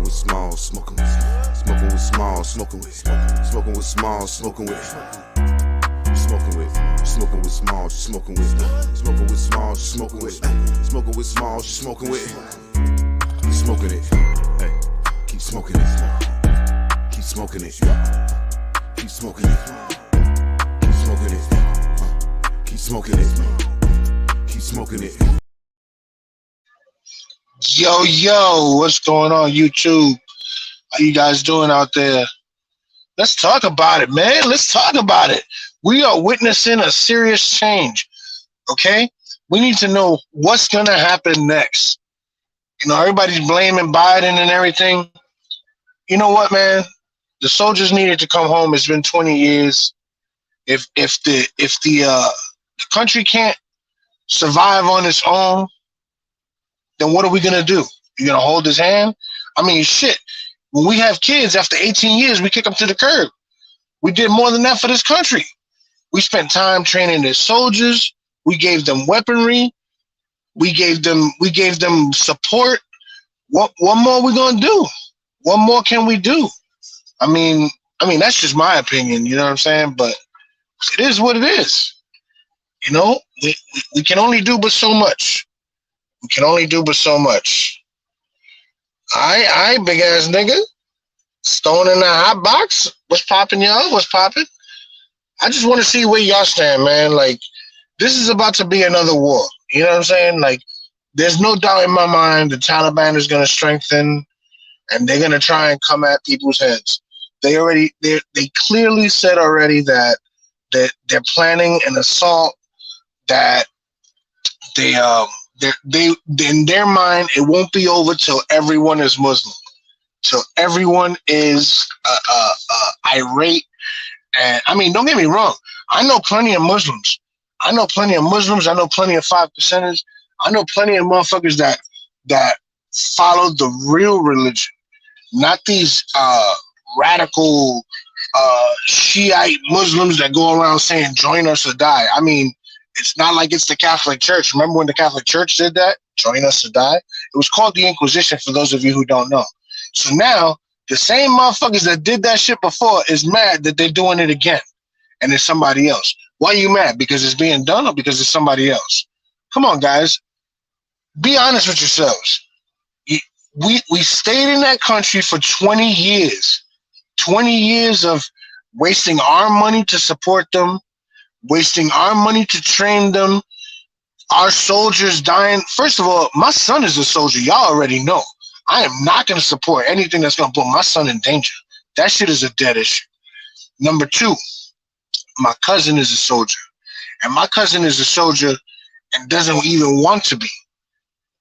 with small, smoking with small, smoking with small, smoking with small, smoking with small, smoking with small, smoking with smoking it. Hey, keep smoking it. Keep smoking it. Keep smoking it. Keep smoking it. Keep smoking it. Keep smoking it. Yo, what's going on, YouTube? How you guys doing out there? Let's talk about it, man. Let's talk about it. We are witnessing a serious change, okay? We need to know what's going to happen next. You know, everybody's blaming Biden and everything. You know what, man? The soldiers needed to come home. It's been 20 years. If the country can't survive on its own, then what are we gonna do? You gonna hold his hand? I mean, shit. When we have kids after 18 years, we kick them to the curb. We did more than that for this country. We spent time training their soldiers. We gave them weaponry. We gave them support. What more are we gonna do? What more can we do? I mean, that's just my opinion. You know what I'm saying? But it is what it is. You know, we can only do but so much. We can only do but so much. I big ass nigga. Stone in the hot box. What's popping, y'all? What's popping? I just want to see where y'all stand, man. Like, this is about to be another war. You know what I'm saying? Like, there's no doubt in my mind the Taliban is going to strengthen and they're going to try and come at people's heads. They clearly said already that they're planning an assault, that they in their mind, it won't be over till everyone is Muslim, till everyone is irate. And I mean, don't get me wrong. I know plenty of Muslims. I know plenty of 5%ers. I know plenty of motherfuckers that follow the real religion, not these radical Shiite Muslims that go around saying join us or die. I mean, it's not like it's the Catholic Church. Remember when the Catholic Church did that? Join us or die? It was called the Inquisition, for those of you who don't know. So now, the same motherfuckers that did that shit before is mad that they're doing it again. And it's somebody else. Why are you mad? Because it's being done or because it's somebody else? Come on, guys. Be honest with yourselves. We stayed in that country for 20 years. 20 years of wasting our money to support them, wasting our money to train them, our soldiers dying. First of all, my son is a soldier. Y'all already know. I am not going to support anything that's going to put my son in danger. That shit is a dead issue. Number two, my cousin is a soldier. And my cousin is a soldier and doesn't even want to be.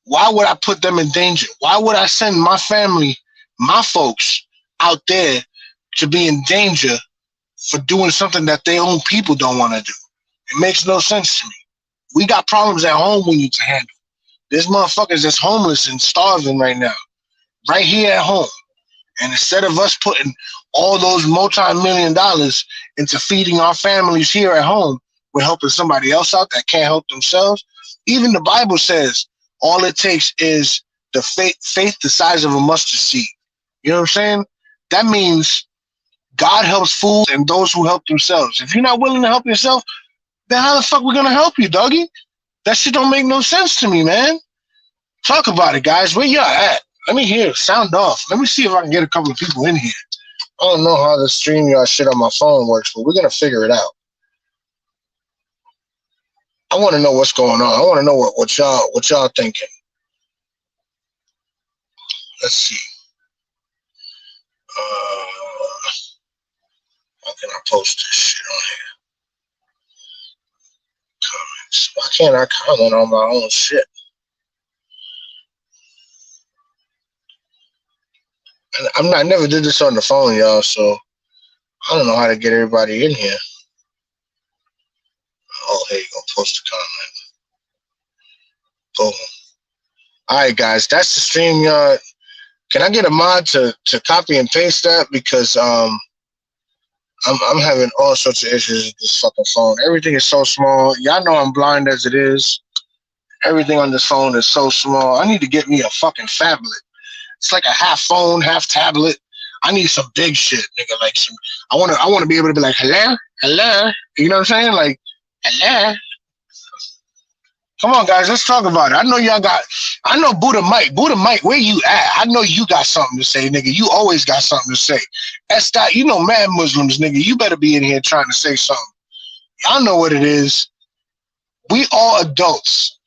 Why would I put them in danger? Why would I send my family, my folks out there to be in danger for doing something that their own people don't want to do? It makes no sense to me. We got problems at home we need to handle. There's motherfuckers that's homeless and starving right now, right here at home. And instead of us putting all those multi-million dollars into feeding our families here at home, we're helping somebody else out that can't help themselves. Even the Bible says all it takes is the faith the size of a mustard seed. You know what I'm saying? That means God helps fools and those who help themselves. If you're not willing to help yourself, then how the fuck we gonna help you, doggy? That shit don't make no sense to me, man. Talk about it, guys. Where y'all at? Let me hear it. Sound off. Let me see if I can get a couple of people in here. I don't know how the StreamYard shit on my phone works, but we're gonna figure it out. I want to know what's going on. I want to know what y'all thinking. Let's see. How can I post this shit on here? Comments. Why can't I comment on my own shit? And I never did this on the phone, y'all, so I don't know how to get everybody in here. Oh, here you go. Post a comment. Boom. All right, guys. That's the StreamYard. Can I get a mod to copy and paste that? Because I'm having all sorts of issues with this fucking phone. Everything is so small. Y'all know I'm blind as it is. Everything on this phone is so small. I need to get me a fucking phablet. It's like a half phone, half tablet. I need some big shit, nigga. Like some. I wanna be able to be like, hello, hello. You know what I'm saying? Like, hello. Come on, guys, let's talk about it. I know Buddha Mike. Buddha Mike, where you at? I know you got something to say, nigga. You always got something to say. That's that, you know, mad Muslims, nigga. You better be in here trying to say something. Y'all know what it is. We all adults.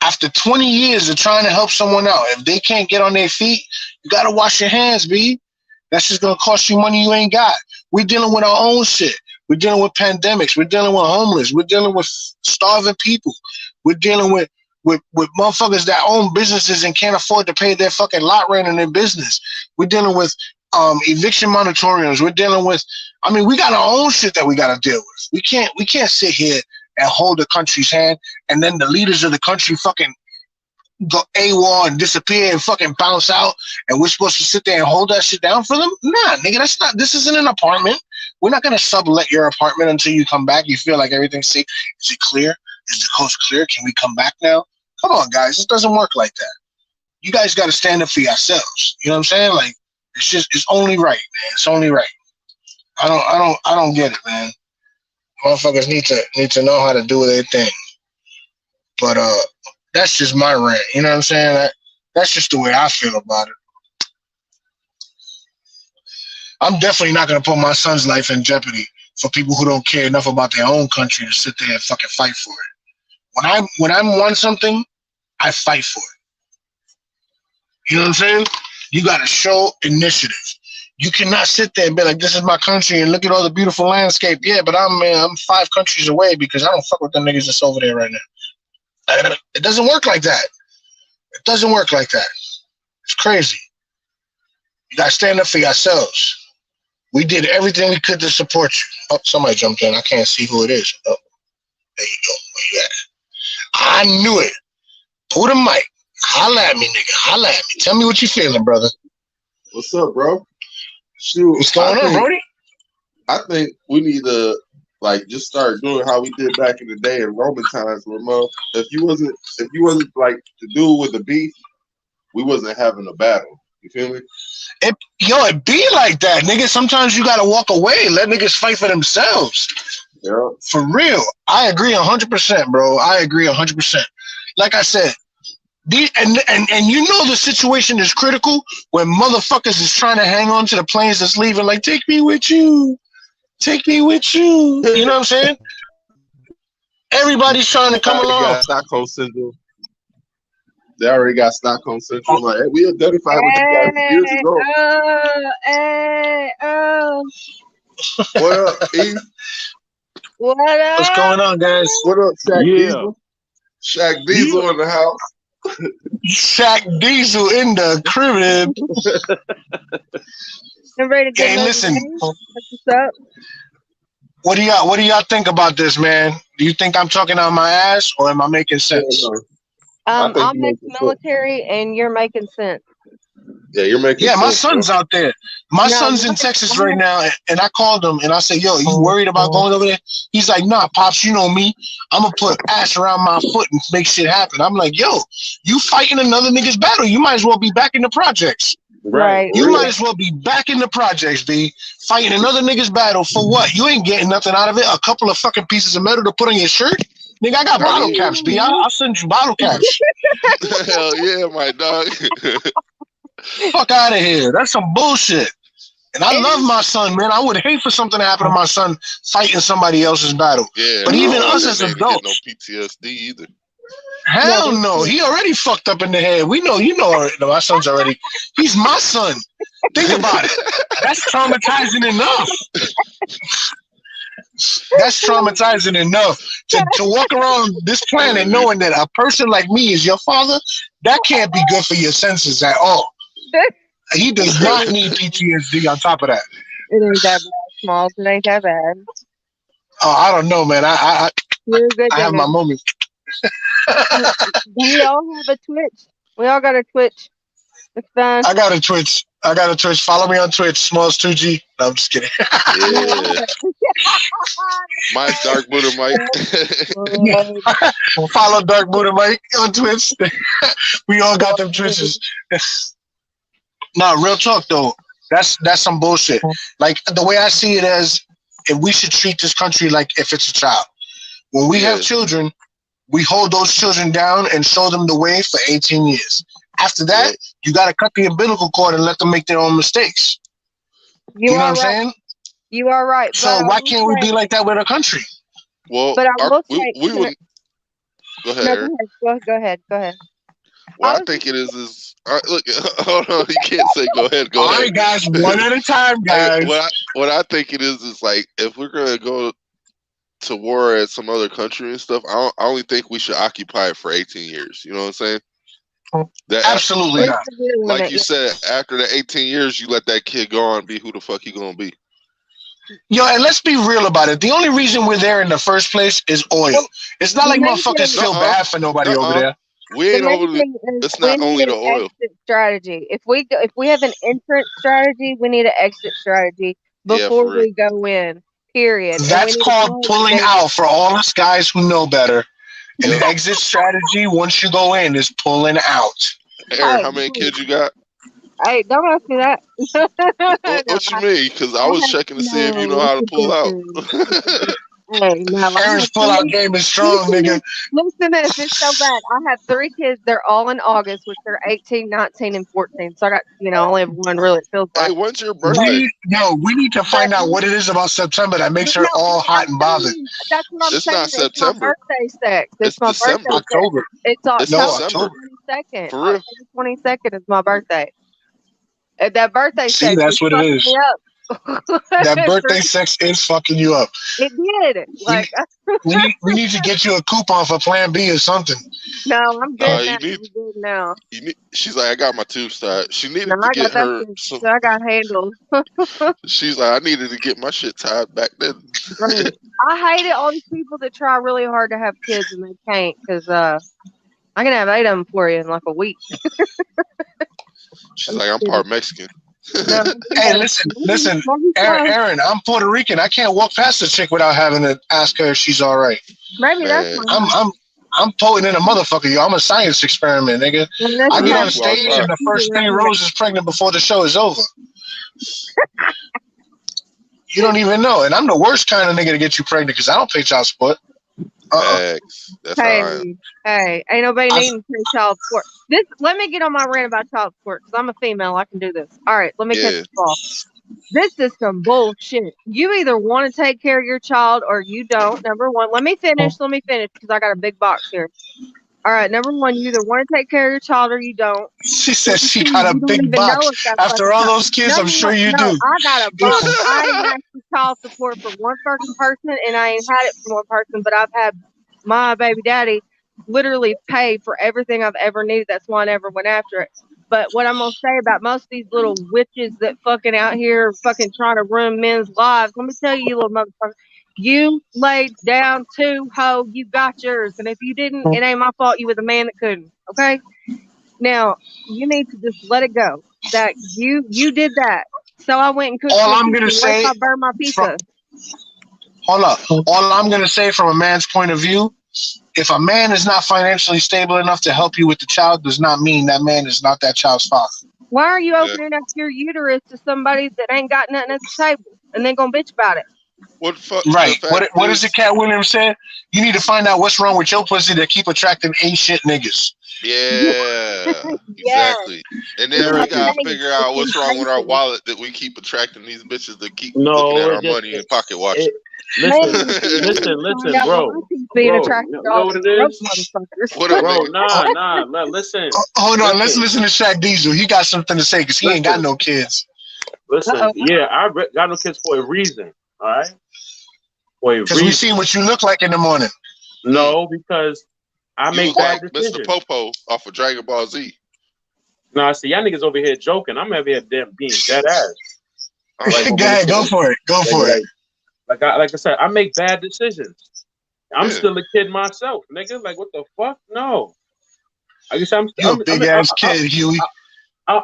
After 20 years of trying to help someone out, if they can't get on their feet, you gotta wash your hands, B. That's just gonna cost you money you ain't got. We're dealing with our own shit. We're dealing with pandemics. We're dealing with homeless. We're dealing with starving people. We're dealing with motherfuckers that own businesses and can't afford to pay their fucking lot rent in their business. We're dealing with eviction moratoriums. We're dealing with, I mean, we got our own shit that we got to deal with. We can't sit here and hold the country's hand and then the leaders of the country fucking go AWOL and disappear and fucking bounce out and we're supposed to sit there and hold that shit down for them? Nah, nigga, this isn't an apartment. We're not going to sublet your apartment until you come back. You feel like everything's safe. Is it clear? Is the coast clear? Can we come back now? Come on, guys. It doesn't work like that. You guys got to stand up for yourselves. You know what I'm saying? Like, it's only right, man. It's only right. I don't get it, man. Motherfuckers need to know how to do their thing. But that's just my rant. You know what I'm saying? That's just the way I feel about it. I'm definitely not going to put my son's life in jeopardy for people who don't care enough about their own country to sit there and fucking fight for it. When I want something, I fight for it. You know what I'm saying? You got to show initiative. You cannot sit there and be like, this is my country and look at all the beautiful landscape. Yeah, but I'm 5 countries away because I don't fuck with them niggas that's over there right now. It doesn't work like that. It doesn't work like that. It's crazy. You got to stand up for yourselves. We did everything we could to support you. Oh, somebody jumped in. I can't see who it is. Oh, there you go. Where you at? I knew it. Put a mic. Holla at me, nigga. Holla at me. Tell me what you feeling, brother. What's up, bro? Shoot, what's going on, Brody? I think we need to just start doing how we did back in the day in Roman times, Ramon. If you wasn't like the dude with the beef, we wasn't having a battle. You feel me? It be like that, nigga. Sometimes you gotta walk away, let niggas fight for themselves. Yeah. For real. I agree 100%, bro. I agree 100%. Like I said, and you know the situation is critical when motherfuckers is trying to hang on to the planes that's leaving, like, take me with you. Take me with you. You know what I'm saying? Everybody's trying to come along. Got Stockholm Syndrome. They already got Stockholm Syndrome. Like, hey, we identified with you guys years ago. What up, Eve? What up? What's going on, guys? What up, Shaq Diesel? Shaq Diesel in the house. Shaq Diesel in the crib. Hey, listen. What's up? What do y'all think about this, man? Do you think I'm talking out my ass or am I making sense? I'm ex-military and you're making sense. Yeah, you're making sense. Yeah, my son's out there. My son's in Texas right now, and I called him and I said, yo, you worried about going over there? He's like, nah, Pops, you know me. I'm going to put ass around my foot and make shit happen. I'm like, yo, you fighting another nigga's battle. You might as well be back in the projects. Right. You might as well be back in the projects, B. Fighting another nigga's battle for what? You ain't getting nothing out of it. A couple of fucking pieces of metal to put on your shirt? Nigga, I got bottle caps, B. I'll send you bottle caps. Hell yeah, my dog. Fuck out of here. That's some bullshit. And I love my son, man. I would hate for something to happen to my son fighting somebody else's battle. Yeah, but even us as adults. No PTSD either. Hell no. He already fucked up in the head. We know, my son's already. He's my son. Think about it. That's traumatizing enough. That's traumatizing enough to walk around this planet knowing that a person like me is your father. That can't be good for your senses at all. He does not need PTSD on top of that. It ain't that bad, Smalls. It ain't that bad. Oh, I don't know, man. I have my moments. We all have a Twitch. We all got a Twitch. It's fun. I got a Twitch. Follow me on Twitch, Smalls 2G. No, I'm just kidding. Yeah. Mine's Dark Buddha Mike. Follow Dark Buddha Mike on Twitch. We all got them Twitches. No, real talk though. That's some bullshit. Like the way I see it as, if we should treat this country like if it's a child. When we have Yeah. children, we hold those children down and show them the way for 18 years. After that, Yep. you got to cut the umbilical cord and let them make their own mistakes. You You know what are I'm right. saying? You are right. So But I why will can't we say, be like that with our country? Well, but I will we say, would go ahead, no, Aaron. go ahead. Go ahead. What I I was think it is look, hold on, you can't say go ahead, go All ahead. right, guys, one at a time, Hey, guys. what I think it is like if we're gonna go to war at some other country and stuff, I only think we should occupy it for 18 years. You know what I'm saying? That Absolutely like not. like you said, after the 18 years, you let that kid go on and be who the fuck he gonna be. Yo, and let's be real about it. The only reason we're there in the first place is oil. Well, It's not the like main motherfuckers thing, feel Nuh-uh, bad for nobody over nuh-uh. there. We the ain't main over. thing is It's we not need only an the oil. exit strategy. If we have an entrance strategy, we need an exit strategy Yeah, before for real. we go in. Period. And we That's need a called plan to pulling go in. out for all us guys who know better. An Yep. exit strategy once you go in is pulling out. Aaron, Hey, how many please. kids you got? Hey, don't ask me that. No, What you mean? Because I was checking to see if you know no, how to pull out. hey, no, I Aaron's have pull-out three. game is strong, Listen, nigga. listen to this. It's so bad. I have three kids. They're all in August, which they're 18, 19, and 14. So I got, I only have one really, it feels Hey, like. when's your But, birthday? We need to but, find out what it is about September that makes her no, all hot I'm and bothered. saying, that's what I'm It's saying. not It's my September. birthday sex. It's It's my birthday December. sex. October. It's It's No, October December. October. 22nd. For real. October 22nd is my birthday. And that birthday See, sex is that's what it fucking me is. up. That For birthday sex is fucking you up. It did. We Like, we need to get you a coupon for Plan B or something. no, I'm Nah, good now. you need. I'm good now. You need. She's like, I got my tube tied. She No, needed to I get got that her shit. some. I got handled. She's like, I needed to get my shit tied back then. Right. I hated all these people that try really hard to have kids and they can't because I can have 8 of them for you in like a week. She's like, I'm part Mexican. No, Hey, listen, Aaron, I'm Puerto Rican. I can't walk past a chick without having to ask her if she's all right. maybe that's Man, my I'm potent in a motherfucker, yo. I'm a science experiment, nigga. maybe that's I for get real. on You stage outside. and the first 3 my rows is pregnant before the show is over. You don't even know, and I'm the worst kind of nigga to get you pregnant because I don't pay child support. Facts. That's how I am. Hey, ain't nobody I, needing to pay child support. Let me get on my rant about child support because I'm a female. I can do this. All right, let me cut Yeah. this off. This is some bullshit. You either want to take care of your child or you don't. Number one, let me finish because I got a big box here. All right, number one, you either want to take care of your child or you don't. she says Number she two, got a you don't big even know box. if that After fucking all child. those kids, I'm Number sure one, you no, do. I got a box. I ain't asked for child support from one fucking person, and I ain't had it from one person, but I've had my baby daddy literally pay for everything I've ever needed. That's why I never went after it. But what I'm gonna say about most of these little witches that fucking out here fucking trying to ruin men's lives, let me tell you, you little motherfucker, you laid down too, ho, you got yours. And if you didn't, it ain't my fault you were the man that couldn't. Okay? Now, you need to just let it go. That you did that. So I went and cooked All you a I'm pizza. gonna What if say I burn my from pizza? hold up. All I'm gonna say from a man's point of view, if a man is not financially stable enough to help you with the child, does not mean that man is not that child's father. Why are you Yeah. opening up your uterus to somebody that ain't got nothing at the table and then gonna bitch about it? What the fuck? The Right. fact What is it Cat Williams said? You need to find out what's wrong with your pussy that keep attracting ain't shit niggas. Yeah, Yes. exactly. And Too then we much gotta faith. figure It's out what's wrong with our temptation. wallet that we keep attracting these bitches that keep looking No, at it our just money and pocket watching. it. Man, Listen, find listen, out why bro, I keep being attracted You to know all what these it broke is, motherfuckers. What up, bro? nigga? Nah. Listen, Hold on, let's listen, listen to Shaq Diesel. He got something to say because he ain't got listen, no kids. listen. Uh-oh. Yeah, got no kids for a reason. All right, for a Because we reason. seen what you look like in the morning. No, because I You make look bad like Mr. decisions. Popo off of Dragon Ball Z. Nah, see, y'all niggas over here joking. I'm over here damn being dead ass. I'm Like, Go smoking ahead, with go you. for it. Go like, for it. like I said, I make bad decisions. I'm Yeah. still a kid myself, nigga. Like, what the fuck? No. I guess You a big ass kid, Huey. I'm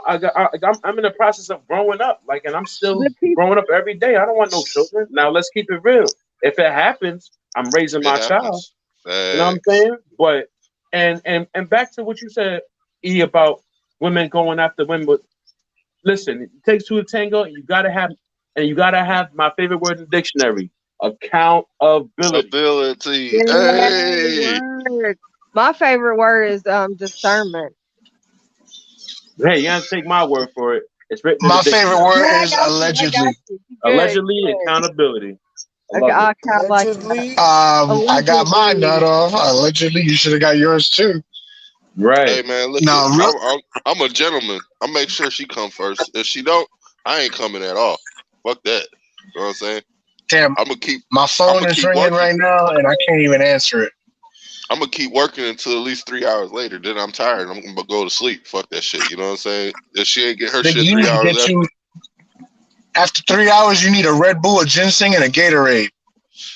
in the process of growing up, like, and I'm still But people, growing up every day. I don't want no children. Now, let's keep it real. If it happens, I'm raising It my child. happens. You know what I'm Facts. saying? But and back to what you said, E, about women going after women. But Listen, it takes two to tango, and you gotta have my favorite word in the dictionary: accountability. Ability. Yeah, Hey. word. My favorite word is discernment. Hey, you gotta take my word for it. It's written in the My favorite dictionary. word Yeah, I is got you. I got allegedly. you. You good? You Allegedly, good. accountability. I Okay, love it. I kind of like that. Allegedly. I got mine Allegedly. not off. Allegedly, you should have got yours too. Hey Right. man, look it. No, real. I'm a gentleman. I make sure she come first. If she don't, I ain't coming at all. Fuck that. You know what I'm saying? Damn, I'm gonna keep my I'm phone gonna is keep ringing working. right now, and I can't even answer it. I'm gonna keep working until at least 3 hours later. Then I'm tired. I'm gonna go to sleep. Fuck that shit. You know what I'm saying? If she ain't get her Nigga, shit you three need to hours get you after 3 hours. You need a Red Bull, a ginseng, and a Gatorade.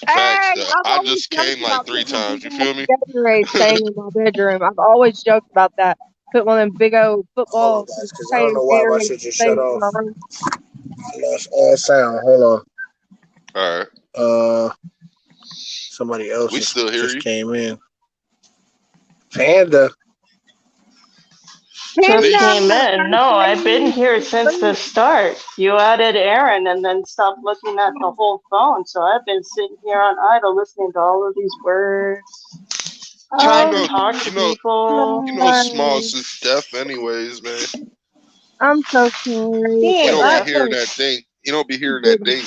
Hey, facts, I've I always just joked came like about three putting a times. big You ass feel me? Gatorade thing in my bedroom. I've always joked about that. Put one of them big old Hold on, football guys, because I don't container know why my Gatorade shit just shut things in off. my room. I lost all sound. Hold All right, on. Somebody else we still hear just you. came in. Panda. Hang Just on, came my in. first No, I've been lady. here since the start. You added Aaron and then stopped looking at the whole phone. So I've been sitting here on idle listening to all of these words, But trying to talk to people. Smalls is deaf anyways, man. I'm so He sorry. He ain't don't be deaf. hearing that thing. He don't be hearing that ding.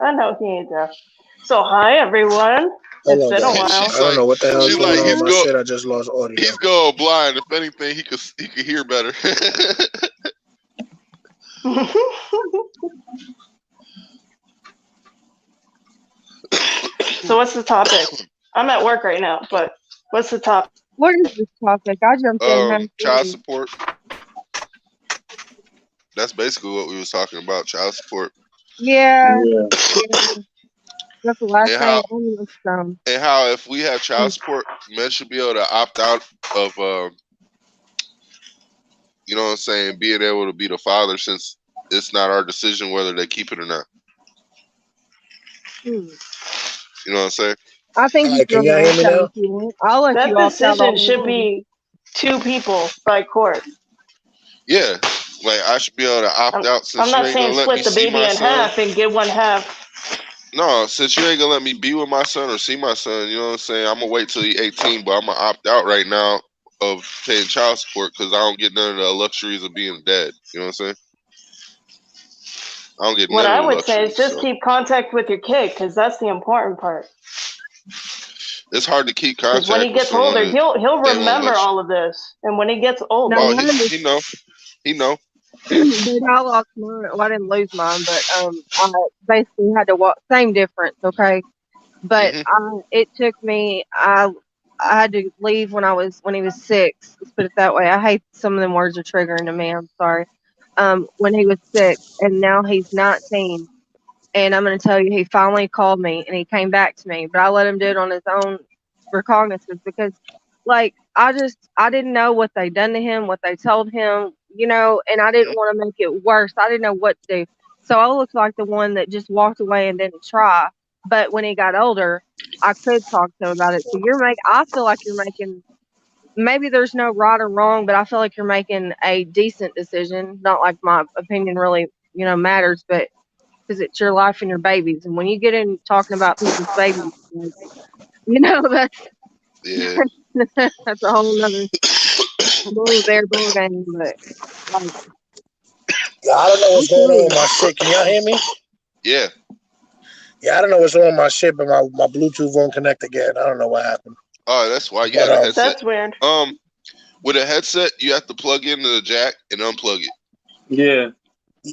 I know he ain't deaf. So hi everyone. Hold It's on, been a And guys. while. she's I don't like, know what the hell is she's going like, on with my shit. I just lost audio. he's going blind. If anything, he could hear better. So what's the topic? I'm at work right now, but what's the topic? What is this topic? I jumped in Child halfway. support. That's basically what we was talking about. Child support Yeah, Yeah. yeah. That's the last and thing how I knew was from. if we have child support, men should be able to opt out of you know what I'm saying, being able to be the father since it's not our decision whether they keep it or not. Hmm. You know what I'm saying? I think All you right, can can y'all opt hear me out now? if you want. I'll let That you opt out all decision the should way. be two people by court. Yeah. Like I should be able to opt out I'm since you not ain't gonna saying let me split the see baby my in son. half and give one half. No, since you ain't gonna let me be with my son or see my son, you know what I'm saying? I'm gonna wait till he's 18, but I'm gonna opt out right now of paying child support because I don't get none of the luxuries of being a dad. You know what I'm saying? I don't get What none of I the would say is luxuries. just So keep contact with your kid because that's the important part. it's hard to keep Because when he contact with gets someone older, that he'll they won't remember let you. all of this. And when he gets No, older, Oh, mine is, he know. dude, I lost mine. Well, I didn't lose mine, but I basically had to walk. Same difference, okay. But Hmm. it took me. I had to leave when he was 6. Let's put it that way. I hate some of them words are triggering to me. I'm sorry. When he was 6, and now he's 19. And I'm going to tell you, he finally called me and he came back to me, but I let him do it on his own recognizance because, like, I didn't know what they done to him, what they told him, and I didn't want to make it worse. I didn't know what to do. So I looked like the one that just walked away and didn't try. But when he got older, I could talk to him about it. So I feel like you're making, maybe there's no right or wrong, but I feel like you're making a decent decision. Not like my opinion really, matters, but because it's your life and your babies. And when you get in talking about people's babies, like, that's Yeah. that's a whole nother ball game. But like, Yeah, I don't know I what's going on feel with my shit. Can y'all hear me? Yeah. Yeah, I don't know what's wrong with my shit, but my Bluetooth won't connect again. I don't know what happened. Oh, that's why you But had a headset. that's weird. With a headset, you have to plug into the jack and unplug it. Yeah.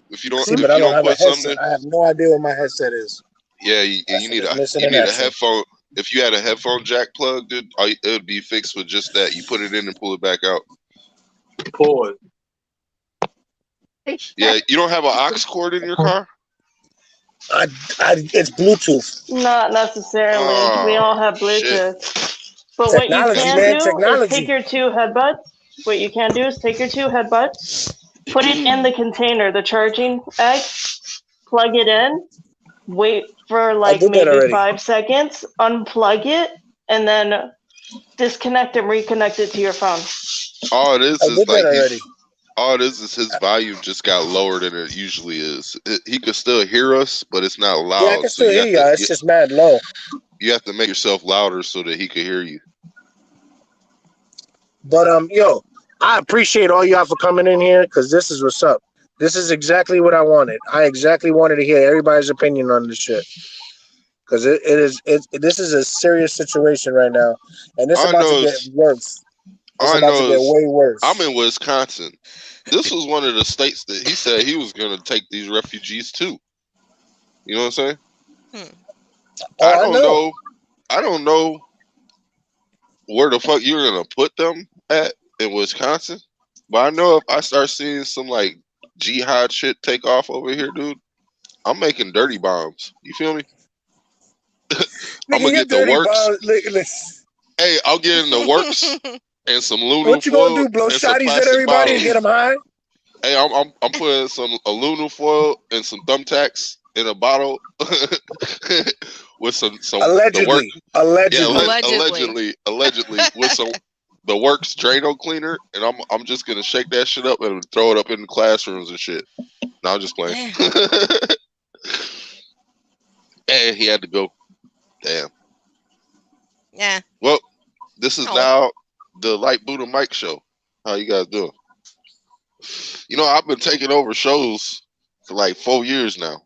If you don't, see, but if I you don't don't have a put something headset. in, I have no idea what my headset is. yeah, That you shit is missing you in need a action. headphone. If you had a headphone jack plug, dude, it would be fixed with just that. You put it in and pull it back out. Pause. Yeah, you don't have an aux cord in your car? It's Bluetooth. Not necessarily. We Oh all have shit! Bluetooth. But what you Technology, can That's man. do is take Technology. your two headbutts. What you can do is take your two headbutts, put it in the container, the charging egg, plug it in, wait for I like did that maybe already. 5 seconds, unplug it, and then disconnect and reconnect it to your phone. all it I is did that like already. all it is his volume just got lower than it usually is. He could still hear us, but it's not loud. Yeah, I can still hear you. It's just mad low. You have to make yourself louder so that he can hear you. But yo, I appreciate all y'all for coming in here because this is what's up. This is exactly what I wanted. I exactly wanted to hear everybody's opinion on this shit. Because this is a serious situation right now, and it's about to get worse. It's about to get way worse. I'm in Wisconsin. This was one of the states that he said he was going to take these refugees to. You know what I'm saying? I don't know where the fuck you're going to put them at in Wisconsin. But I know if I start seeing some like jihad shit take off over here, dude, I'm making dirty bombs. You feel me? I'm gonna get the works. Hey, I'll get in the works and some Luna. What you gonna do? Blow shotties at everybody and get them high? Hey, I'm putting some aluminum foil and some thumbtacks in a bottle with some allegedly with some the works Drano cleaner, and I'm just gonna shake that shit up and throw it up in the classrooms and shit. No, I'm just playing. And he had to go. Damn. Yeah. Well, this is now the Light Buddha Mike show. How you guys doing? You know, I've been taking over shows for like 4 years now.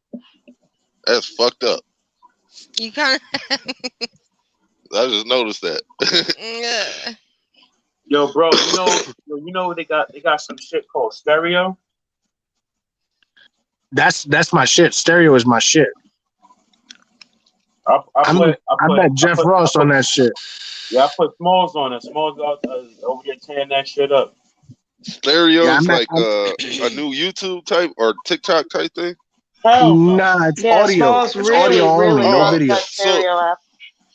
That's fucked up. You kind of. I just noticed that. Yeah. Yo, bro, you know they got some shit called stereo. That's my shit. Stereo is my shit. I bet Jeff Ross on that shit. Yeah, I put Smalls on it. Smalls over there tearing that shit up. Stereo is like a new YouTube type or TikTok type thing? Nah, it's audio. It's audio only, no video.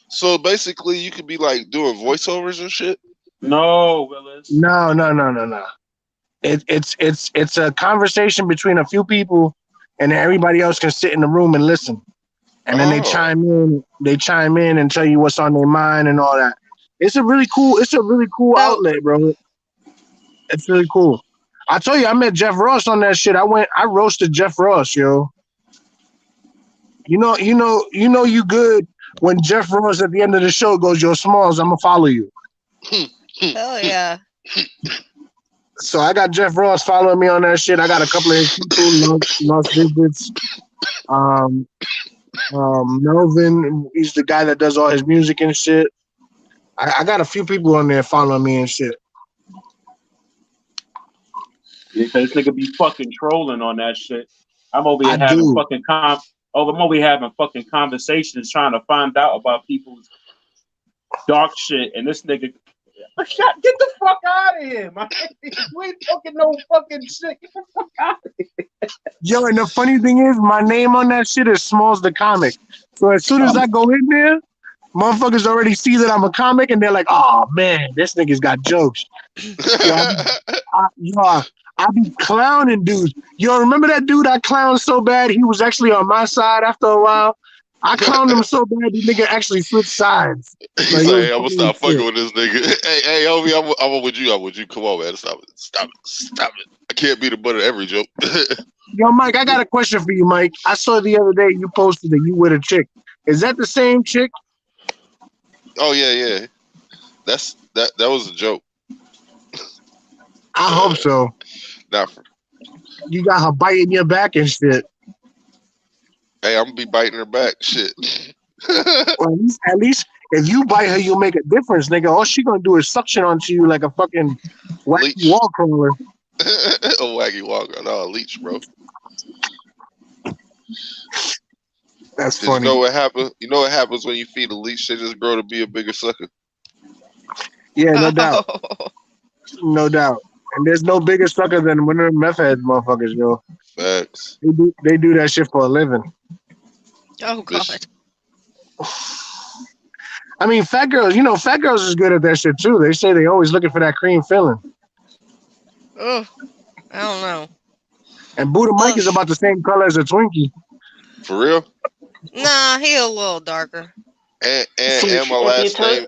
So basically, you could be like doing voiceovers and shit? No, Willis. No. It's a conversation between a few people, and everybody else can sit in the room and listen. And then they chime in and tell you what's on their mind and all that. It's a really cool outlet, bro. It's really cool. I told you I met Jeff Ross on that shit. I roasted Jeff Ross, yo. You know you good when Jeff Ross at the end of the show goes, "Yo, Smalls, I'm gonna follow you." Hell yeah. So I got Jeff Ross following me on that shit. I got a couple of people, Lost Visits. Melvin, he's the guy that does all his music and shit. I got a few people on there following me and shit. Yeah, this nigga be fucking trolling on that shit. I'm over here having fucking conversations trying to find out about people's dark shit, and this nigga, get the fuck out of here, man. You ain't talking no fucking shit. Get the fuck out of here. Yo, and the funny thing is, my name on that shit is Smalls the Comic. So as soon as I go in there, motherfuckers already see that I'm a comic, and they're like, "Oh man, this nigga's got jokes." I be clowning dudes. Yo, remember that dude I clowned so bad he was actually on my side after a while? I clowned him so bad the nigga actually switched sides. He's like, "Hey, I'm gonna stop fucking with this nigga." Hey, Obi, I'm with you. Come on, man. Stop it. I can't be the butt of every joke. Yo, Mike, I got a question for you, Mike. I saw the other day you posted that you with a chick. Is that the same chick? Oh yeah. That was a joke. I hope so. You got her biting your back and shit. Hey, I'm gonna be biting her back. Shit. Well, at least if you bite her, you'll make a difference, nigga. All she gonna do is suction onto you like a fucking wacky wall crawler. A wacky wall crawler. No, a leech, bro. That's funny. You know what happens? You know what happens when you feed a leech? They just grow to be a bigger sucker. Yeah, no doubt. No doubt. And there's no bigger sucker than one of them meth heads motherfuckers, yo. Facts. They do that shit for a living. Oh, God. I mean, fat girls is good at that shit, too. They say they always looking for that cream filling. Oh, I don't know. And Buddha Mike is about the same color as a Twinkie. For real? Nah, he a little darker. And my last name.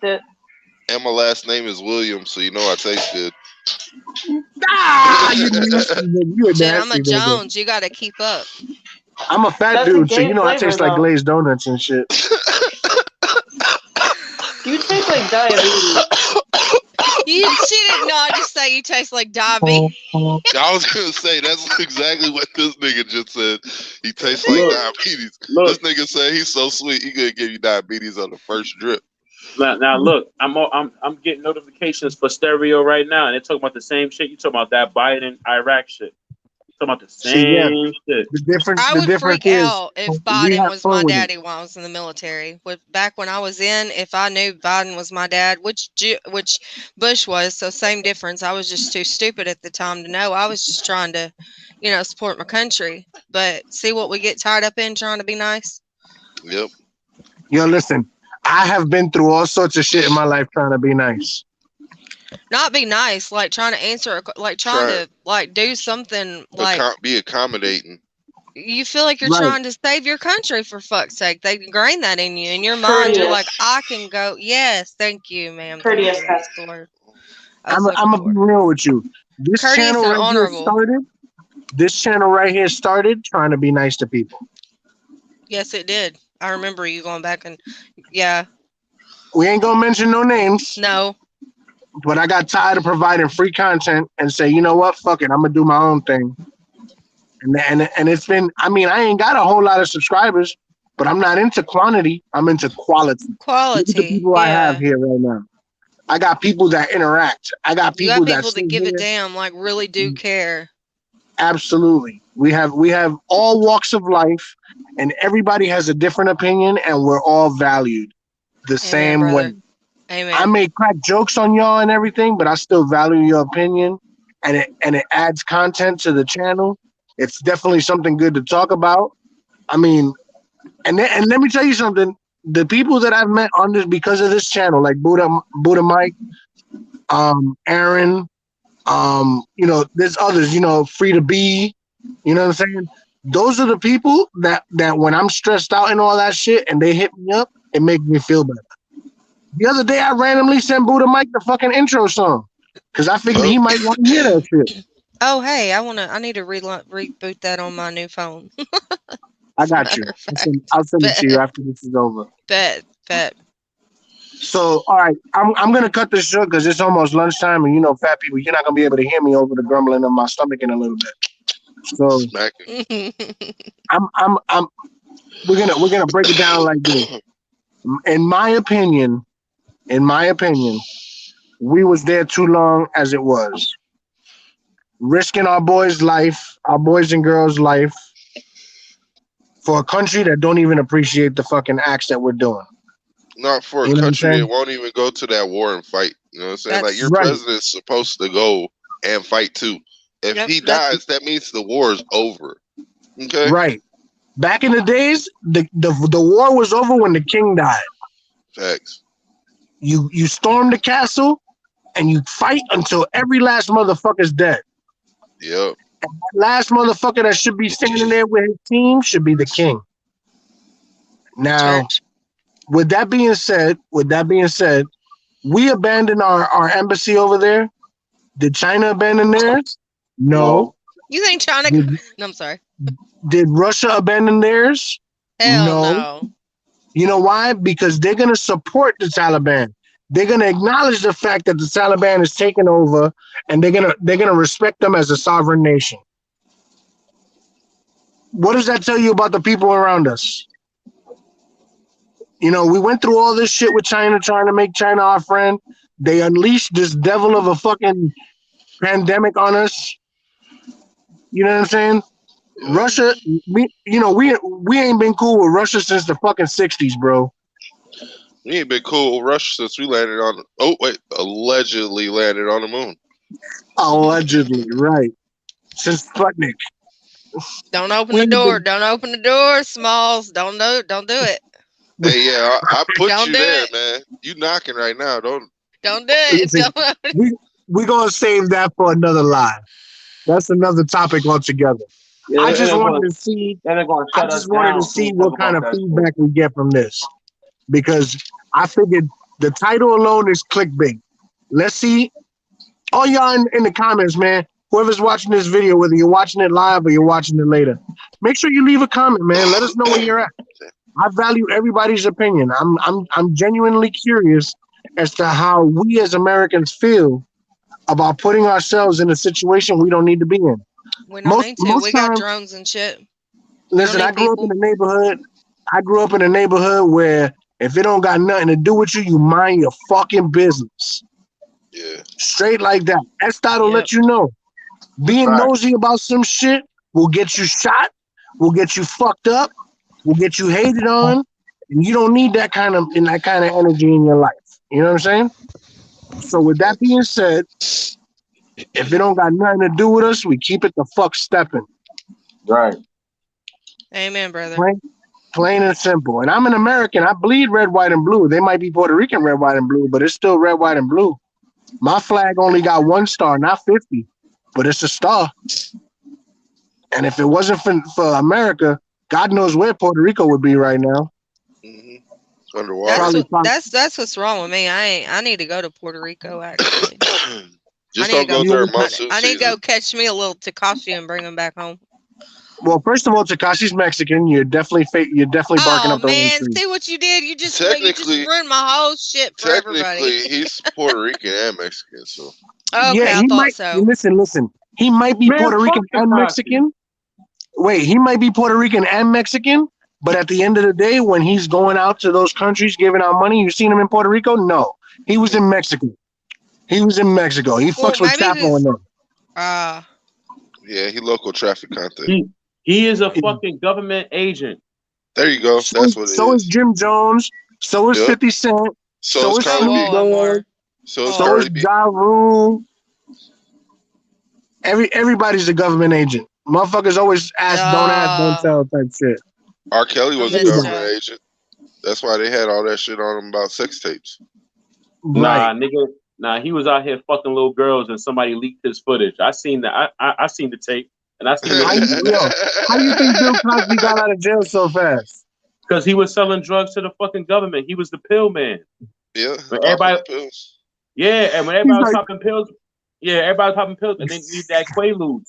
And my last name is Williams, so you know I taste good. Ah, you nasty nigga. You a Shit, I'm a nasty nigga. Jones. You got to keep up. I'm a fat That's a dude, so gay you know I flavor, taste like though. glazed donuts and shit. You taste like diabetes. She did not just say you taste like diabetes. I was gonna say that's exactly what this nigga just said. He tastes like Look, diabetes. look. This nigga said he's so sweet he gonna give you diabetes on the first drip. Now look, I'm getting notifications for stereo right now, and they're talking about the same shit. You talking about that Biden Iraq shit? Talking about the See, yeah, same shit. I the would difference freak is out if we Biden have was fun my with it. daddy while I was in the military. Back when I was in, if I knew Biden was my dad, which Bush was, so same difference. I was just too stupid at the time to know. I was just trying to, support my country. But see what we get tied up in trying to be nice. Yep. Yo, listen, I have been through all sorts of shit in my life trying to be nice. Not be nice, like trying to answer, like trying to like do something like be accommodating. you feel like you're Right. trying to save your country for fuck's sake. They ingrain that in you. In your mind, you're like, I can go. Yes, thank you, ma'am. Thank you. That's the word I was I'm looking gonna be for. real with you. This Courteous channel and right here honorable. started. This channel right here started trying to be nice to people. Yes, it did. I remember you going back and yeah. We ain't gonna mention no names. No. But I got tired of providing free content and say, you know what, fuck it, I'm gonna do my own thing. And it's been, I mean, I ain't got a whole lot of subscribers, but I'm not into quantity. I'm into quality. Quality. Look at the people I have here right now. I got people that interact. I got You people got people that give here. a damn, like really do care. Absolutely. We have all walks of life, and everybody has a different opinion, and we're all valued the same brother. way. Amen. I may crack jokes on y'all and everything, but I still value your opinion, and it adds content to the channel. It's definitely something good to talk about. I mean, and let me tell you something. The people that I've met on this because of this channel, like Buddha Mike, Aaron, there's others, Free to Be, you know what I'm saying? Those are the people that when I'm stressed out and all that shit and they hit me up, it makes me feel better. The other day, I randomly sent Buddha Mike the fucking intro song because I figured he might want to hear that shit. Oh, hey, I need to reboot that on my new phone. I got you. I'll send it to you after this is over. Bet. So, all right, I'm gonna cut this short because it's almost lunchtime, and fat people, you're not gonna be able to hear me over the grumbling of my stomach in a little bit. So, we're gonna break it down like this. In my opinion, we was there too long as it was. Risking our boys' and girls' life for a country that don't even appreciate the fucking acts that we're doing. Not for a country that won't even go to that war and fight. You know what I'm saying? Like your president's supposed to go and fight too. If he dies, that means the war is over. Okay? Right. Back in the days, the war was over when the king died. Facts. You storm the castle and you fight until every last motherfucker's dead. Yep. And that last motherfucker that should be standing there with his team should be the king. Now, with that being said, we abandoned our embassy over there. Did China abandon theirs? No. You think China? No, I'm sorry. Did Russia abandon theirs? Hell no. You know why? Because they're going to support the Taliban. They're going to acknowledge the fact that the Taliban is taking over, and they're going to respect them as a sovereign nation. What does that tell you about the people around us? We went through all this shit with China, trying to make China our friend. They unleashed this devil of a fucking pandemic on us. You know what I'm saying? Russia, we ain't been cool with Russia since the fucking 60s, bro. We ain't been cool with Russia since we allegedly landed on the moon. Allegedly, right. Since Sputnik. Don't open the door. Don't open the door, Smalls. Don't do it. Hey, yeah, I put you there, man. You knocking right now. Don't do it. Listen, we're going to save that for another live. That's another topic altogether. Yeah, I just wanted to see what kind of feedback we get from this. Because I figured the title alone is clickbait. Let's see All y'all in the comments, man. Whoever's watching this video, whether you're watching it live or you're watching it later, make sure you leave a comment, man. Let us know where you're at. I value everybody's opinion. I'm genuinely curious as to how we as Americans feel about putting ourselves in a situation we don't need to be in. We don't need to. Most We got time, drones and shit. listen, I grew up in a neighborhood. I grew up in a neighborhood where if it don't got nothing to do with you, you mind your fucking business. Yeah. Straight like that. That'll let you know. Being nosy about some shit will get you shot, will get you fucked up, will get you hated on, and you don't need that kind of energy in your life. You know what I'm saying? So with that being said, if it don't got nothing to do with us, we keep it the fuck stepping. Right. Amen, brother. Plain and simple. And I'm an American. I bleed red, white, and blue. They might be Puerto Rican red, white, and blue, but it's still red, white, and blue. My flag only got 1 star, not 50, but it's a star. And if it wasn't for America, God knows where Puerto Rico would be right now. Mm-hmm. Underwater. That's what's wrong with me. I need to go to Puerto Rico, actually. Just don't go there monsoon I need to go season. catch me a little Takashi and bring him back home. Well, first of all, Takashi's Mexican. You're definitely barking up the wrong tree. See what you did? You just ruined my whole shit for everybody. Technically, he's Puerto Rican and Mexican, so. Okay, I thought so. Listen. He might be Puerto Rican and Mexican. Wait, he might be Puerto Rican and Mexican, but at the end of the day, when he's going out to those countries giving out money, you seen him in Puerto Rico? No, he was in Mexico. He fucks with Chapo and them. Yeah, he local traffic content. He is a fucking government agent. There you go. That's what it is. So is Jim Jones. So is 50 Cent. So is Cardi B. So is Ja Rule. Everybody's a government agent. Motherfuckers always don't ask, don't tell type shit. R. Kelly was a government agent. That's why they had all that shit on him about sex tapes. Nah, nigga. Nah, he was out here fucking little girls and somebody leaked his footage. I seen that. I seen the tape. And I seen how you think Bill Cosby got out of jail so fast? Because he was selling drugs to the fucking government. He was the pill man. Yeah. When everybody, and when everybody was popping pills, everybody was popping pills, and they need that Quaaludes,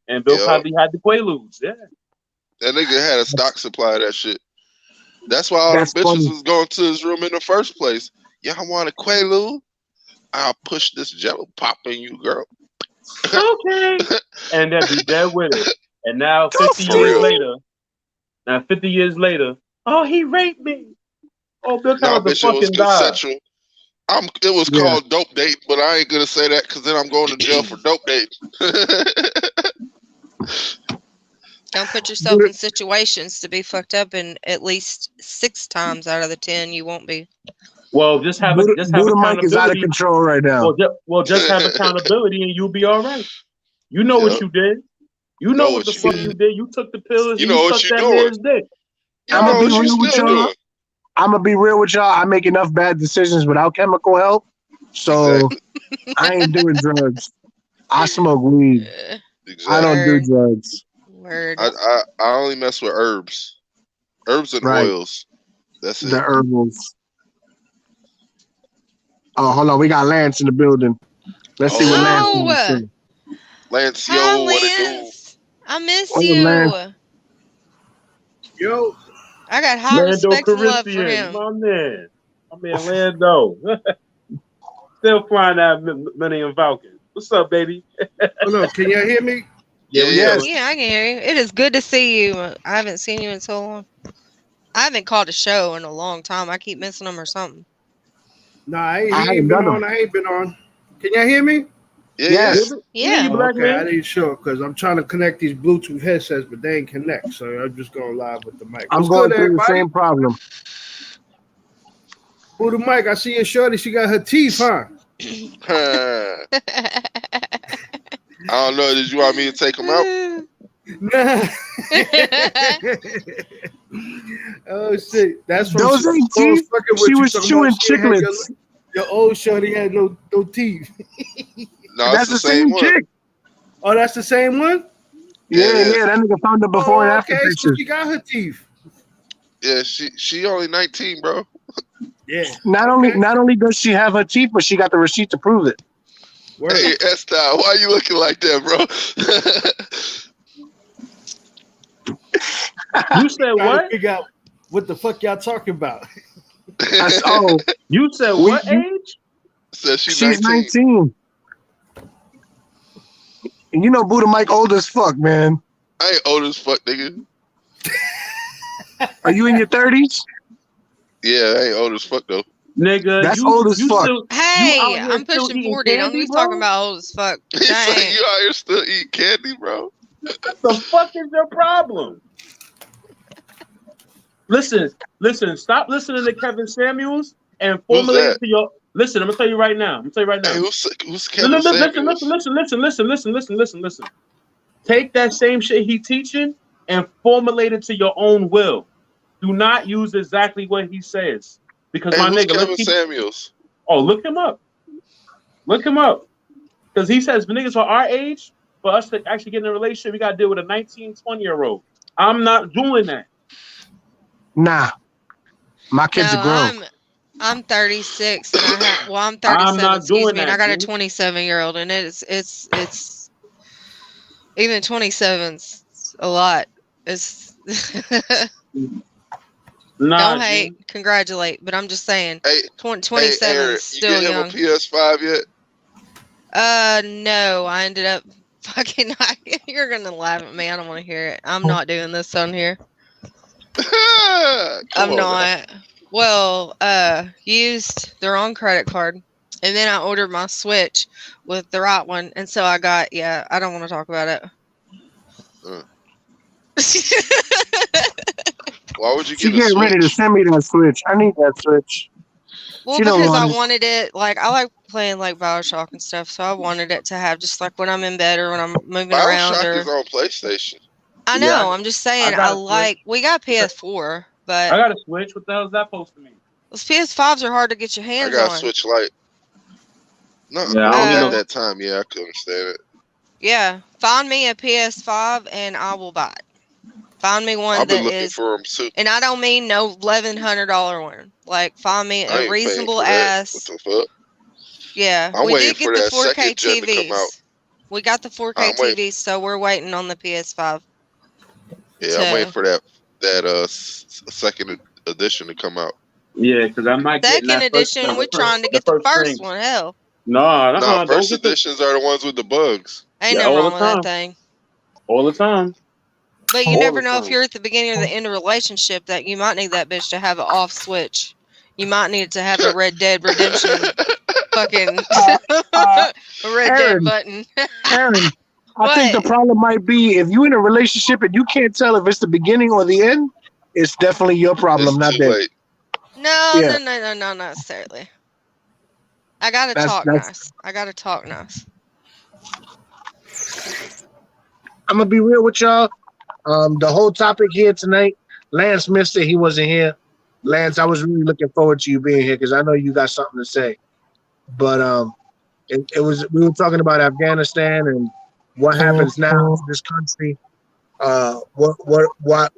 and Bill Cosby had the Quaaludes. Yeah. That nigga had a stock supply of that shit. That's why all the bitches was going to his room in the first place. Y'all want a Quaalude? I'll push this Jello pop in you, girl. Okay. And then be dead with it. And now 50 years later, oh, he raped me. Oh, Bill Cosby fucking died. It was called dope date, but I ain't gonna say that because then I'm going to jail for dope date. Don't put yourself in situations to be fucked up, and at least 6 times out of the 10 you won't be. Well, just have accountability. Mike is out of control right now. Just have accountability, and you'll be all right. You know what you did. You know what the fuck you did. You took the pills. You know what you're doing. I'm gonna be real with y'all. I make enough bad decisions without chemical help, so I ain't doing drugs. I smoke weed. Exactly. I don't do drugs. Word. I only mess with herbs and oils. That's it. The herbals. Oh, hold on. We got Lance in the building. Let's see what Lance is. Lance, hi, what Lance. it do? I miss you. Lance. Yo. I got high respect and love for him. My man Lando. Still flying that Millennium Falcon. What's up, baby? Hold on. Can y'all hear me? Yeah, I can hear you. It is good to see you. I haven't seen you in so long. I haven't called a show in a long time. I keep missing them or something. Nah, I ain't been on. Can y'all hear me? Yes. Yeah. Okay, I ain't sure because I'm trying to connect these Bluetooth headsets, but they ain't connect. So I'm just going live with the mic. I'm going through the same problem. Who the mic? I see a shorty. She got her teeth, huh? I don't know. Did you want me to take them out? Nah. Oh shit! That's from those ain't teeth. She was chewing chiclets. Your old shorty had no teeth. No, that's the same chick. Oh, that's the same one. Yeah. That nigga found the before and after pictures. So she got her teeth. Yeah, she only 19, bro. Yeah. Not only does she have her teeth, but she got the receipt to prove it. Word. Hey, Estelle, why you looking like that, bro? You said what? Figure out what the fuck y'all talking about. You said what age? Said she's 19. And you know Buddha Mike old as fuck, man. I ain't old as fuck, nigga. Are you in your 30s? Yeah, I ain't old as fuck though. Nigga, that's old as fuck. Hey, I'm pushing 40. Don't be talking about old as fuck. He's like, you out here still eating candy, bro? The fuck is your problem? Listen. Stop listening to Kevin Samuels and formulate it to your. Listen, I'm gonna tell you right now. Hey, who's Kevin Samuels? Listen. Take that same shit he teaching and formulate it to your own will. Do not use exactly what he says. Because my nigga, Kevin Samuels. Oh, look him up. Because he says, for niggas are our age, for us to actually get in a relationship, we got to deal with a 19, 20-year-old. I'm not doing that. Nah. My kids are grown. I'm 36. And I'm 37, excuse me, and I got a 27-year-old, and it's even 27's a lot. It's don't hate, congratulate, but I'm just saying, 27 is still young. You get him a PS5 yet? No, I ended up fucking. You're gonna laugh at me. I don't want to hear it. I'm not doing this on here. I'm not. Well, used the wrong credit card, and then I ordered my Switch with the right one, and so I got. Yeah, I don't want to talk about it. Why would you get a Switch? She getting ready to send me that Switch. I need that Switch. Well, because I wanted it, like, I like playing, like, Bioshock and stuff, so I wanted it to have just, like, when I'm in bed or when I'm moving around. Bioshock is on PlayStation. I know, yeah, I'm just saying, we got PS4, but... I got a Switch. What the hell is that supposed to mean? Those PS5s are hard to get your hands on. I got a Switch Lite. No, at that time, yeah, I could understand it. Yeah, find me a PS5 and I will buy it. Find me one that is, for them too. And I don't mean no $1,100 one. Like, find me a reasonable ass. What the fuck? Yeah, I'm we did get the 4K TVs. We got the 4K TVs, so we're waiting on the PS5. Yeah, I'm waiting for that second edition to come out. Yeah, because I might get second edition. We're trying to get the first one. Hell. No, first editions are the ones with the bugs. Ain't no wrong with that thing. All the time. But you never know if you're at the beginning or the end of a relationship that you might need that bitch to have an off switch. You might need to have a Red Dead Redemption fucking Dead button. Aaron, I think the problem might be if you're in a relationship and you can't tell if it's the beginning or the end, it's definitely your problem, not theirs. No, not necessarily. I gotta talk nice. I'm gonna be real with y'all. The whole topic here tonight, Lance missed it. He wasn't here. Lance, I was really looking forward to you being here because I know you got something to say. But we were talking about Afghanistan and what happens now in this country. What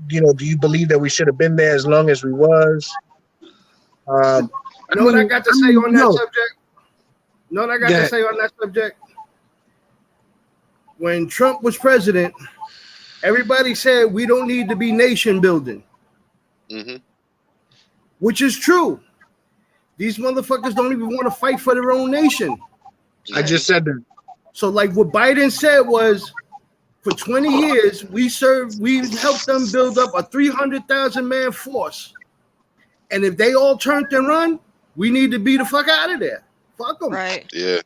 do you believe that we should have been there as long as we was? You know what I got to say on that subject? You know what I got to say on that subject? When Trump was president, everybody said we don't need to be nation building. Mm-hmm. Which is true. These motherfuckers don't even want to fight for their own nation. I just said that. So like what Biden said was, for 20 years, we helped them build up a 300,000 man force. And if they all turned and run, we need to be the fuck out of there. Fuck them. Right. Yeah.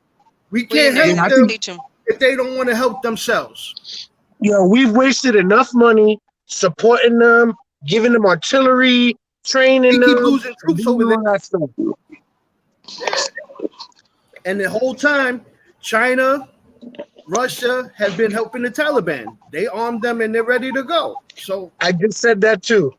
We can't help them if they don't want to help themselves. We've wasted enough money supporting them, giving them artillery, training them. Keep losing troops over there. That stuff. And the whole time, China, Russia has been helping the Taliban. They armed them and they're ready to go. So I just said that too.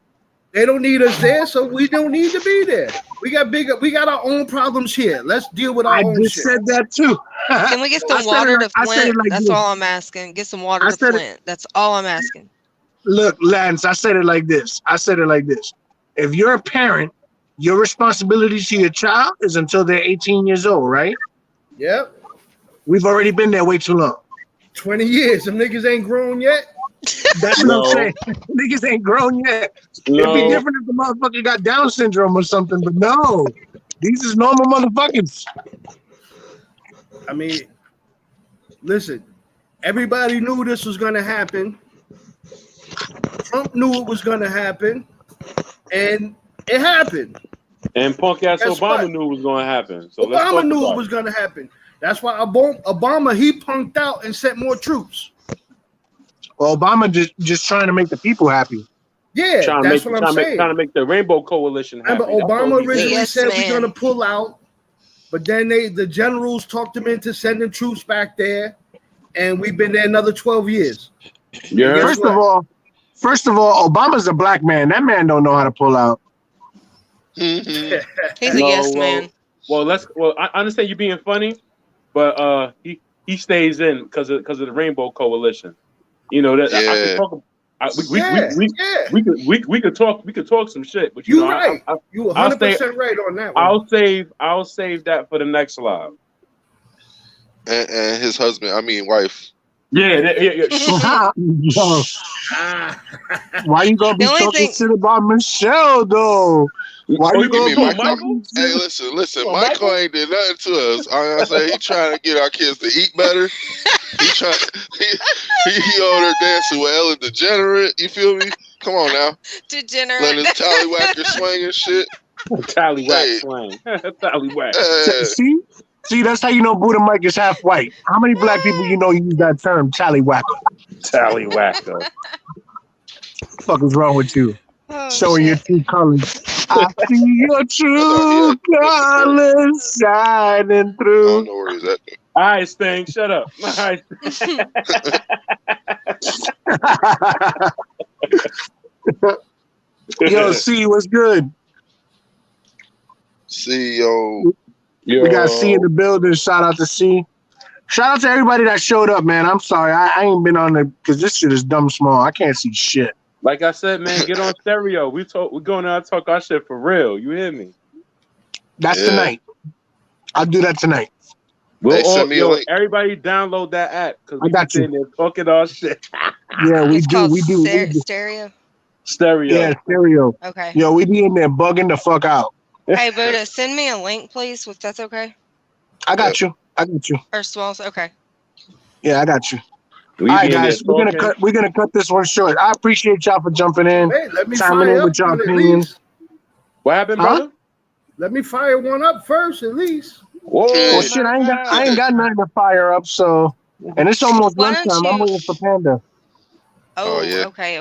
They don't need us there, so we don't need to be there. We got our own problems here. Let's deal with our own shit. I just said that too. Can we get some water to Flint? That's all I'm asking. Get some water to Flint. That's all I'm asking. Look, Lance, I said it like this. If you're a parent, your responsibility to your child is until they're 18 years old, right? Yep. We've already been there way too long. 20 years. Some niggas ain't grown yet. That's what I'm saying. Niggas ain't grown yet. It'd be different if the motherfucker got Down syndrome or something, but no. These is normal motherfuckers. I mean, listen, everybody knew this was going to happen. Trump knew it was going to happen, and it happened. And punk ass Guess Obama what? knew it was going to happen. So Obama knew it was going to happen. That's why Obama, he punked out and sent more troops. Well, Obama just trying to make the people happy. Yeah, that's what I'm saying. Trying to make the Rainbow Coalition happy. Remember, Obama originally said we're going to pull out, but then the generals talked him into sending troops back there, and we've been there another 12 years. Yeah. First of all, Obama's a black man. That man don't know how to pull out. He's a yes man. Well, I understand you being funny, but he stays in because of the Rainbow Coalition. You know that. Yeah. We could talk some shit, but you're right. You 100% right on that one. I'll save that for the next live. And his husband, I mean wife. Yeah. Yo. Why you gonna be talking shit about Michelle though? Why you gonna be Michael? Hey, listen. Michael ain't did nothing to us. I say he trying to get our kids to eat better. He over there dancing with Ellen DeGenerate. You feel me? Come on now. Degenerate. Letting his tallywhacker swing and shit. Tallywhack swing. Tallywhack. See, that's how you know Buddha Mike is half white. How many black people you know use that term, tallywhacker? Tallywhacker. Fuck is wrong with you? Showing your true colors. I see your true colors shining through. I don't know where he's at. All right, Sting, shut up. All right. Yo, C, what's good? C, yo. We got C in the building. Shout out to C. Shout out to everybody that showed up, man. I'm sorry. I ain't been on the because this shit is dumb small. I can't see shit. Like I said, man, get on stereo. We're going out to talk our shit for real. You hear me? That's tonight. I'll do that tonight. Everybody download that app because we got you. in there talking our shit. Yeah, we do. Stereo. Stereo. Yeah, stereo. Okay. Yo, we be in there bugging the fuck out. Hey, Buddha, send me a link, please, if that's okay. I got you. Or Swells, okay. Yeah, I got you. All right, guys, we're gonna cut this one short. I appreciate y'all for jumping in. Hey, let me chiming fire in up with y'all one opinions. What happened, brother? Let me fire one up first, at least. Whoa, well, shit, I ain't got nothing to fire up. So, and it's almost lunchtime. I'm waiting for Panda. Oh yeah. Okay.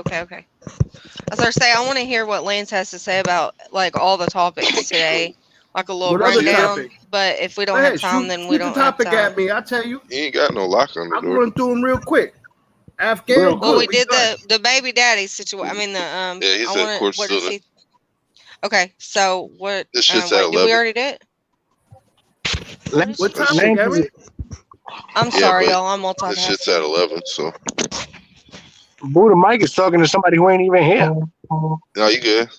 As I say, I want to hear what Lance has to say about like all the topics today, like a little rundown. But if we don't have time, then we don't have time. Topic at me, I tell you. He ain't got no lock on the door. I'm going through them real quick. Afghan. Well, we did the baby daddy situation. I mean the Yeah, he said court student. Okay, so what? This shit's at 11. Did we already do it? What time, Gary? I'm sorry, y'all. I'm multitasking. This shit's at 11, so. Buddha Mike is talking to somebody who ain't even here. No, you good.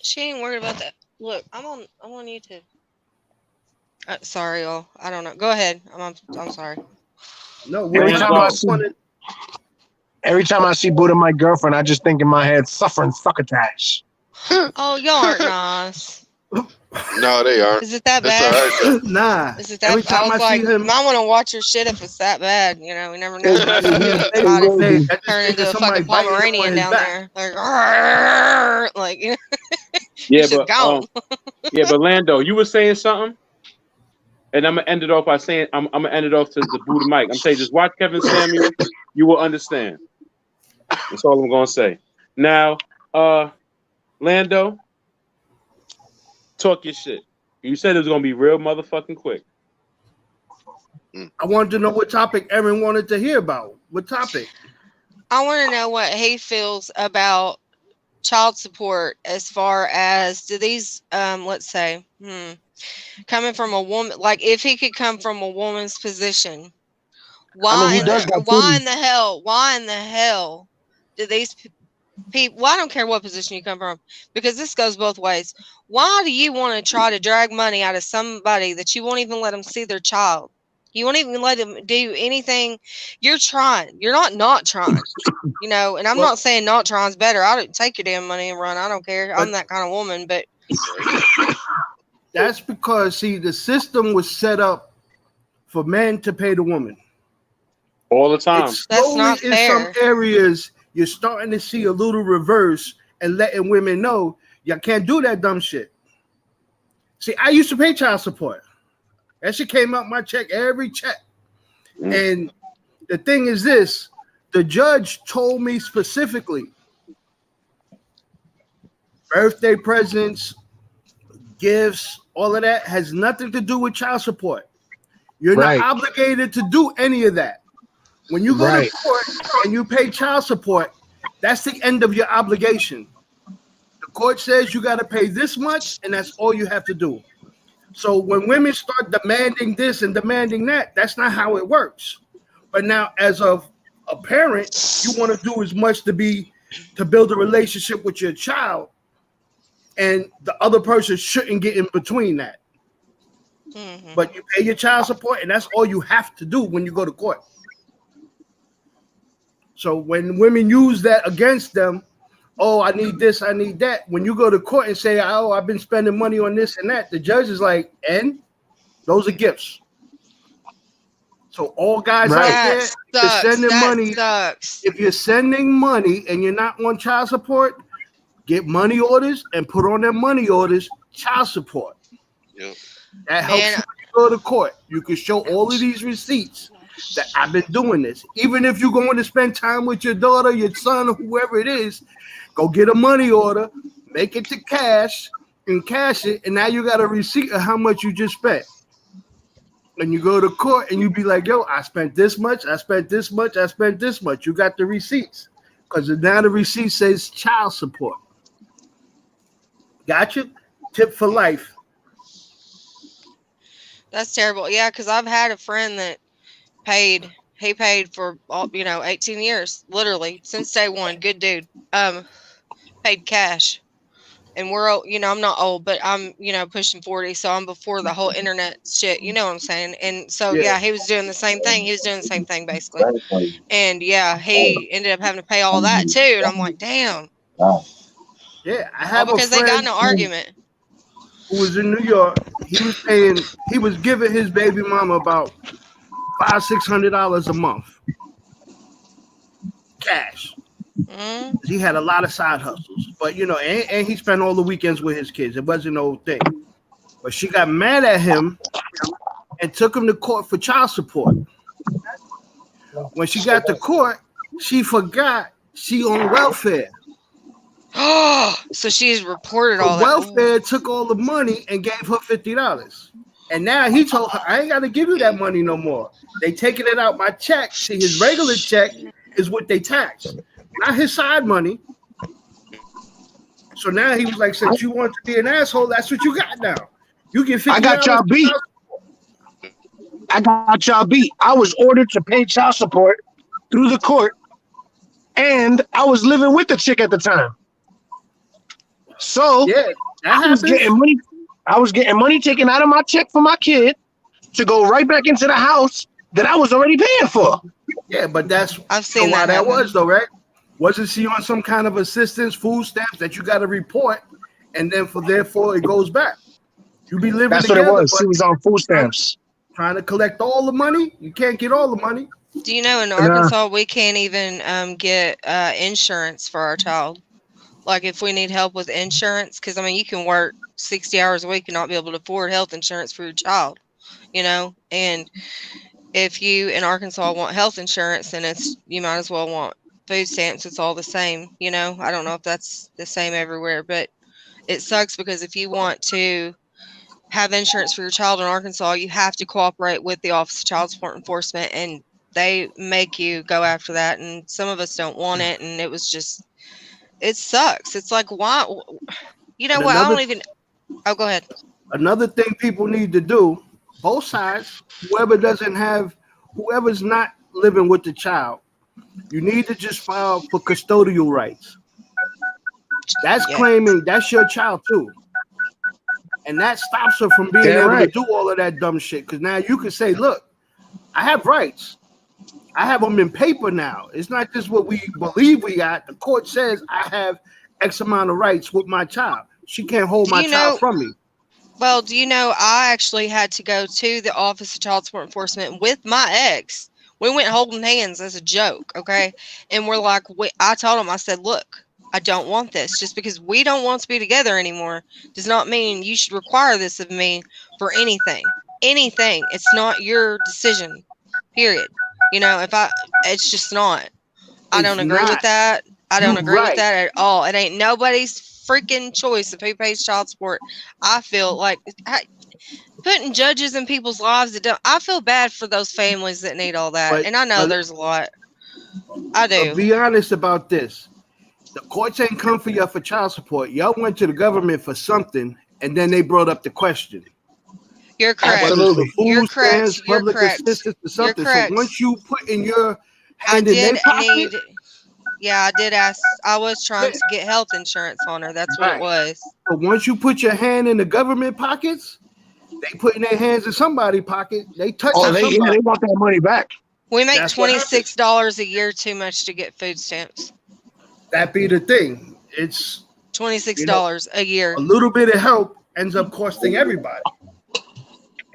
She ain't worried about that. Look, I'm on YouTube. Sorry, y'all. I don't know. Go ahead. I'm sorry. No, every time I see Buddha Mike girlfriend, I just think in my head, suffering succotash. Oh, y'all aren't nice. No, they aren't. Is it that bad? Right, nah. Is it that bad? I was like, I want to watch your shit if it's that bad. You know, we never know. Turn into a fucking Pomeranian down there. Like, yeah, but Lando, you were saying something, and I'm gonna end it off by saying I'm gonna end it off to the Buddha Mike. I'm saying just watch Kevin Samuel, you will understand. That's all I'm gonna say. Now, Lando. Talk your shit. You said it was gonna be real motherfucking quick. I wanted to know what topic Erin wanted to hear about. What topic? I want to know what he feels about child support as far as do these let's say coming from a woman, like if he could come from a woman's position, why in the hell do these people, well, I don't care what position you come from, because this goes both ways. Why do you want to try to drag money out of somebody that you won't even let them see their child? You won't even let them do anything. You're trying. You're not trying. You know, and I'm Well, not saying not trying's better. I don't take your damn money and run. I don't care. I'm but that kind of woman. But that's because see the system was set up for men to pay the woman. All the It's time. that's slowly not in some fair. areas you're starting to see a little reverse and letting women know you can't do that dumb shit. See, I used to pay child support. That shit came out my check every check. And the thing is this, the judge told me specifically, birthday presents, gifts, all of that has nothing to do with child support. You're not Right. obligated to do any of that. When you go to Right. court and you pay child support, that's the end of your obligation. The court says you got to pay this much, and that's all you have to do. So when women start demanding this and demanding that, that's not how it works. But now, as of a parent, you want to do as much to build a relationship with your child, and the other person shouldn't get in between that. Hmm. But you pay your child support, and that's all you have to do when you go to court. So when women use that against them, oh, I need this, I need that. When you go to court and say, oh, I've been spending money on this and that, the judge is like, and those are gifts. So all guys Right. out there, That if you're sucks. sending That money, sucks. if you're sending money and you're not on child support, get money orders and put on their money orders child support. Yep. That helps Man, you when you go to court. You can show all of these receipts that I've been doing this. Even if you're going to spend time with your daughter, your son, or whoever it is, go get a money order, make it to cash, and cash it, and now you got a receipt of how much you just spent. And you go to court and you be like, yo, I spent this much, I spent this much, I spent this much. You got the receipts. Because now the receipt says child support. Gotcha? Tip for life. that's terrible. Yeah, because I've had a friend that he paid for 18 years, literally since day one. Good dude. Paid cash. And I'm not old, but I'm, pushing 40. So I'm before the whole internet shit. You know what I'm saying? And so, Yeah. yeah, he was doing the same thing. He was doing the same thing basically. And yeah, he ended up having to pay all that too. And I'm like, damn, Yeah, I all have a because they got friend in an argument. who was in New York. He was giving his baby mama about $500-600 a month cash. Mm, He had a lot of side hustles, but and he spent all the weekends with his kids. It wasn't no thing. But she got mad at him and took him to court for child support. When she got to court, she forgot she on welfare. so she's reported But all that. Ooh. welfare took all the money and gave her $50. And now he told her, I ain't got to give you that money no more. They taking it out my check. See, his regular check is what they tax, not his side money. So now he was like, since you want to be an asshole, that's what you got now. You get $50. I got y'all beat. I was ordered to pay child support through the court, and I was living with the chick at the time. So Yeah, that I was happens. getting money. I was getting money taken out of my check for my kid to go right back into the house that I was already paying for. Yeah, but that's I've seen why that that happen. was though, right? Wasn't she on some kind of assistance, food stamps that you got to report, and then therefore it goes back? You be living That's what together, it was. but She was on food stamps. trying to collect all the money. You can't get all the money. Do you know in Arkansas we can't even get insurance for our child? Like if we need help with insurance, because you can work 60 hours a week and not be able to afford health insurance for your child, and if you in Arkansas want health insurance, then you might as well want food stamps. It's all the same, I don't know if that's the same everywhere, but it sucks because if you want to have insurance for your child in Arkansas, you have to cooperate with the Office of Child Support Enforcement, and they make you go after that. And some of us don't want it, and it sucks. It's like, why? You know And what? I don't even. Oh, go ahead. Another thing people need to do, both sides, whoever's not living with the child, you need to just file for custodial rights. That's claiming that's your child too. And that stops her from being able to do all of that dumb shit. Because now you can say, look, I have rights. I have them in paper now. It's not just what we believe we got. The court says I have X amount of rights with my child. She can't hold my child from me. Well, do you know I actually had to go to the Office of Child Support Enforcement with my ex. We went holding hands as a joke, okay? And we're like, I told him, I said, look, I don't want this. Just because we don't want to be together anymore does not mean you should require this of me for anything. Anything. It's not your decision, period. You know, it's just not. I don't agree with that. I don't agree with that at all. It ain't nobody's freaking choice of who pays child support. I feel like putting judges in people's lives I feel bad for those families that need all that. And I know there's a lot. I do. Be honest about this. The courts ain't come for y'all for child support. Y'all went to the government for something, and then they brought up the question. You're correct. Absolutely. You're correct. You're correct. You're correct. So once you put in your hand in their pocket, I did ask. I was trying to get health insurance on her. That's what it was. But once you put your hand in the government pockets, they put in their hands in somebody's pocket. They touch. They want that money back. We make $26 a year too much to get food stamps. That be the thing. It's $26 a year. A little bit of help ends up costing everybody.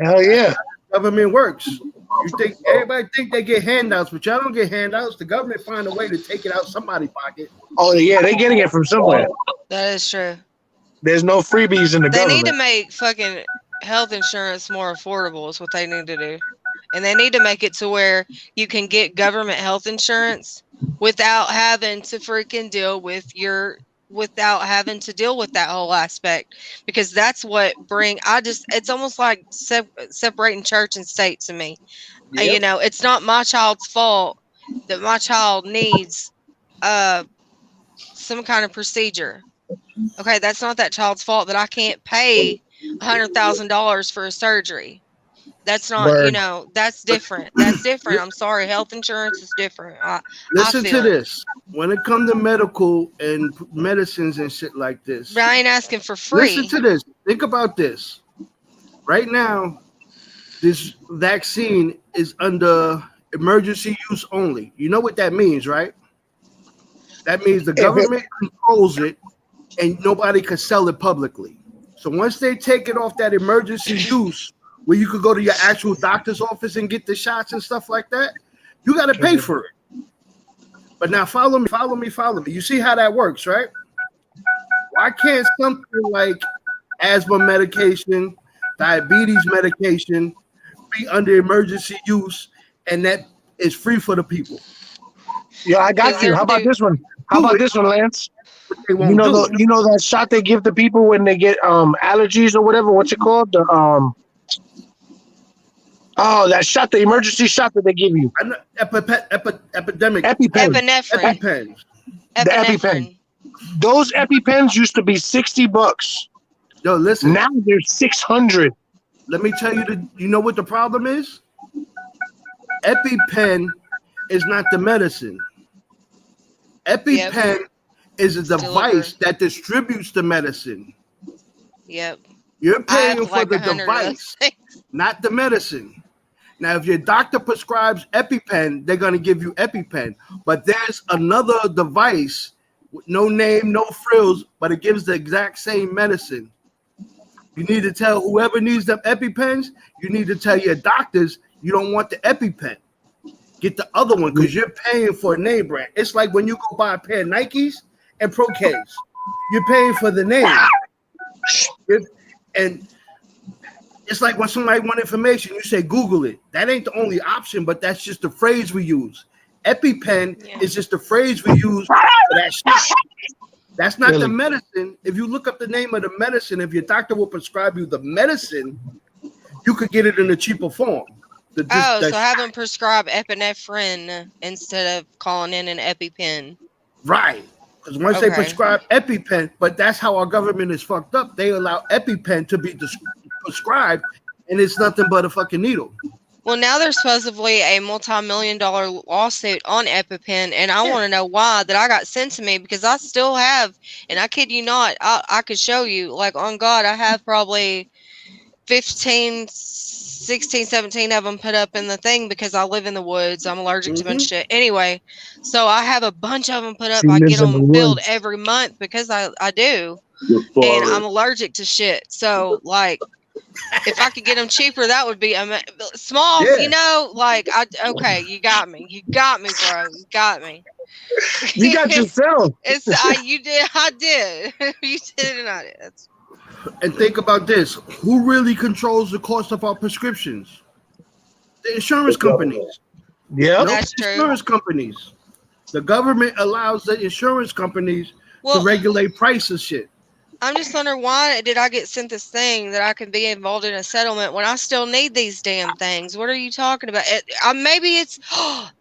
Hell yeah. Government works. You think everybody think they get handouts, but y'all don't get handouts. The government find a way to take it out somebody's pocket. Oh yeah, they're getting it from somewhere. That is true. There's no freebies in the government. They need to make fucking health insurance more affordable is what they need to do. And they need to make it to where you can get government health insurance without having to freaking without having to deal with that whole aspect, because that's what it's almost like separating church and state to me. Yep. You know, it's not my child's fault that my child needs some kind of procedure. Okay, that's not that child's fault that I can't pay $100,000 for a surgery. That's not, you know, that's different. That's different. I'm sorry. Health insurance is different. Listen to this. When it comes to medical and medicines and shit like this. But I ain't asking for free. Listen to this. Think about this. Right now, this vaccine is under emergency use only. You know what that means, right? That means the government controls it and nobody can sell it publicly. So once they take it off that emergency use, where you could go to your actual doctor's office and get the shots and stuff like that, you got to pay for it. But now follow me. You see how that works, right? Why can't something like asthma medication, diabetes medication be under emergency use and that is free for the people? Yeah, I got you. How about this one? Lance? You know that shot they give the people when they get allergies or whatever? What's it called? That shot, the emergency shot that they give you. Epidemic. Epinephrine. The EpiPen. Those EpiPens used to be $60. Yo, listen. Now they're $600. Let me tell you, you know what the problem is? EpiPen is not the medicine. EpiPen is a device that distributes the medicine. Yep. You're paying for the device, not the medicine. Now, if your doctor prescribes EpiPen, they're going to give you EpiPen. But there's another device with no name, no frills, but it gives the exact same medicine. You need to tell whoever needs them EpiPens, you need to tell your doctors you don't want the EpiPen. Get the other one because you're paying for a name brand. It's like when you go buy a pair of Nikes and Pro-K's. You're paying for the name. And it's like when somebody want information, you say Google it. That ain't the only option, but that's just the phrase we use. EpiPen is just the phrase we use for that shit. That's not the medicine. If you look up the name of the medicine, if your doctor will prescribe you the medicine, you could get it in a cheaper form. So have them prescribe epinephrine instead of calling in an EpiPen. Right. Because once they prescribe EpiPen, but that's how our government is fucked up. They allow EpiPen to be prescribed, and it's nothing but a fucking needle. Well, now there's supposedly a multi-million-dollar lawsuit on EpiPen, and I want to know why that I got sent to me, because I still have, and I kid you not, I could show you, like, on God, I have probably 15, 16, 17 of them put up in the thing because I live in the woods. I'm allergic to a bunch of shit. Anyway, so I have a bunch of them put up. She I get lives in the them filled woods. every month because I do. The And I'm forest. allergic to shit. So, like, if I could get them cheaper, that would be Smalls. Yeah. You know, like okay, you got me, bro, you got me. You got yourself. You did, I did, you did, and I did. And think about this: who really controls the cost of our prescriptions? The insurance companies. Yep. No, That's true. insurance companies. The government allows the insurance companies to Well, regulate prices shit. I'm just wondering, why did I get sent this thing that I can be involved in a settlement when I still need these damn things? What are you talking about? Maybe it's,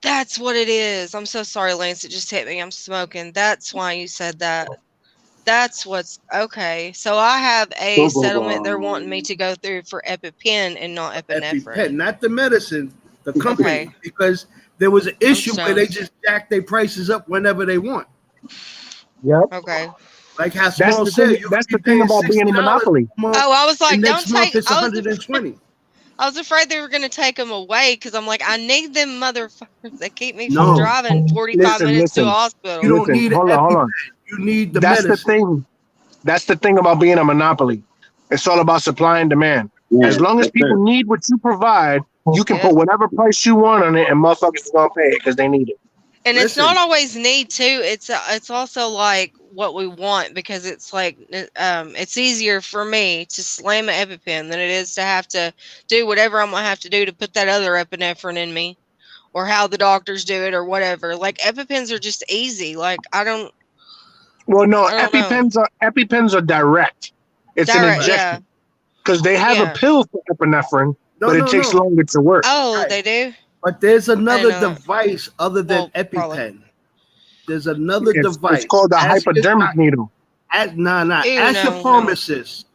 that's what it is. I'm so sorry, Lance. It just hit me. I'm smoking. That's why you said that. That's what's okay. So I have a settlement they're wanting me to go through for EpiPen and not EpiPen, epinephrine. not the medicine, the company, Okay. because there was an issue where they stoned. just jack their prices up whenever they want. Yep. Okay. Like how That's Small the said, thing. you That's could the be thing paying about being a $60 monopoly. a month, Oh, I was like, and don't next month take. it's 120. I was afraid they were going to take them away because I'm like, I need them motherfuckers that keep me from No, driving 45 minutes to a you hospital. don't Listen. need an Hold on. EpiPen. You need the That's the medicine. thing. That's the thing about being a monopoly. It's all about supply and demand. As long as people need what you provide, you can put whatever price you want on it, and motherfuckers is gonna pay it because they need it. And it's Listen, not always need to. It's also like what we want, because it's like it's easier for me to slam an EpiPen than it is to have to do whatever I'm gonna have to do to put that other epinephrine in me, or how the doctors do it, or whatever. Like EpiPens are just easy. Like I don't Well, no, know. EpiPens are direct. It's an Direct, yeah. injection because they have a Yeah. pill for epinephrine, but it takes no. longer to work. Oh, Right. they do? But there's another know that. device other than Well, probably. EpiPen. There's another It's device. called a Ask your hypodermic doc- needle. Ask your No. pharmacist.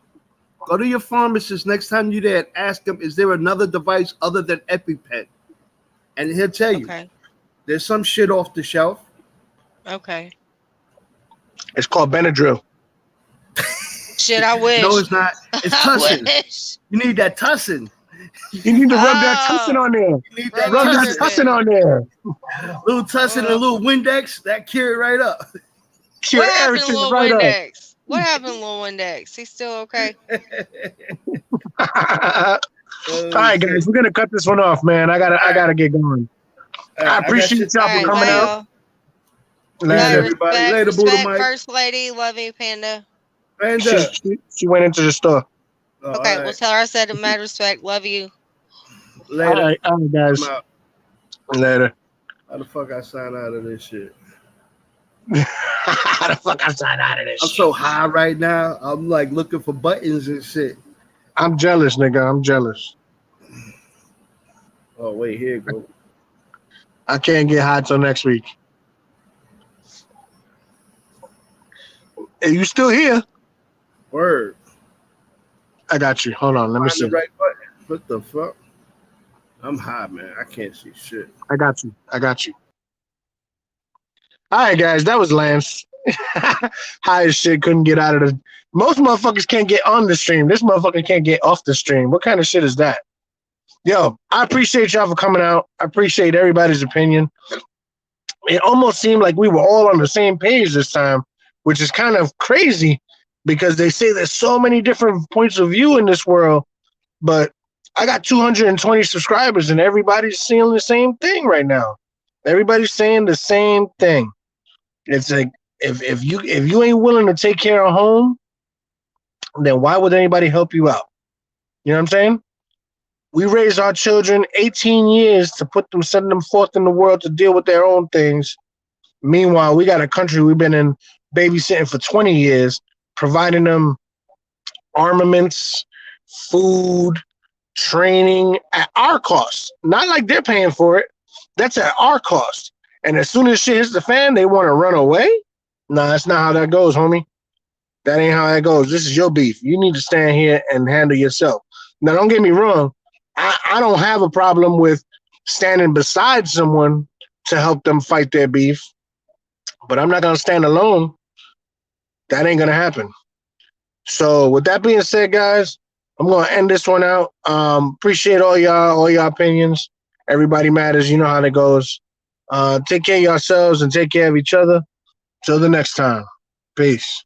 Go to your pharmacist next time you're there and ask him, is there another device other than EpiPen? And he'll tell you. Okay. There's some shit off the shelf. Okay. It's called Benadryl. Shit, I wish. No, it's not. It's I tussin. wish. You need that tussin. You need to rub that Oh. tussin on there. You need that Rub that tussin. tussin on there. Little tussin and a little Windex, that cure it right up. Cure What happened to everything Lil right Windex? What happened to Lil Windex? He's still okay? up. All right, guys, we're gonna cut this one off, man. I gotta get going. I appreciate y'all for coming out. Later, Later. everybody. Respect, Later, Buddha respect, Mike. First Lady. Love you, Panda. Panda. She went into the store. Oh, Okay, all well, right. tell her I said mad respect. Love you. Later. All right, guys. I'm out. Later. How the fuck I sign out of this shit? How the fuck I sign out of this I'm shit? so high right now. I'm like looking for buttons and shit. I'm jealous, nigga. I'm jealous. Oh, wait, here you go. I can't get high till next week. Are you still here? Word. I got you. Hold on. Let me Find see. the right button. What the fuck? I'm high, man. I can't see shit. I got you. All right, guys. That was Lance. High as shit. Couldn't get out of the. Most motherfuckers can't get on the stream. This motherfucker can't get off the stream. What kind of shit is that? Yo, I appreciate y'all for coming out. I appreciate everybody's opinion. It almost seemed like we were all on the same page this time, which is kind of crazy because they say there's so many different points of view in this world, but I got 220 subscribers and everybody's saying the same thing right now. Everybody's saying the same thing. It's like if you ain't willing to take care of home, then why would anybody help you out? You know what I'm saying? We raised our children 18 years to send them forth in the world to deal with their own things. Meanwhile, we got a country we've been in babysitting for 20 years, providing them armaments, food, training at our cost. Not like they're paying for it. That's at our cost. And as soon as shit hits the fan, they want to run away? Nah, that's not how that goes, homie. That ain't how that goes. This is your beef. You need to stand here and handle yourself. Now, don't get me wrong. I don't have a problem with standing beside someone to help them fight their beef, but I'm not going to stand alone. That ain't going to happen. So with that being said, guys, I'm gonna end this one out. Appreciate all your opinions. Everybody matters. You know how it goes. Take care of yourselves and take care of each other. Till the next time. Peace.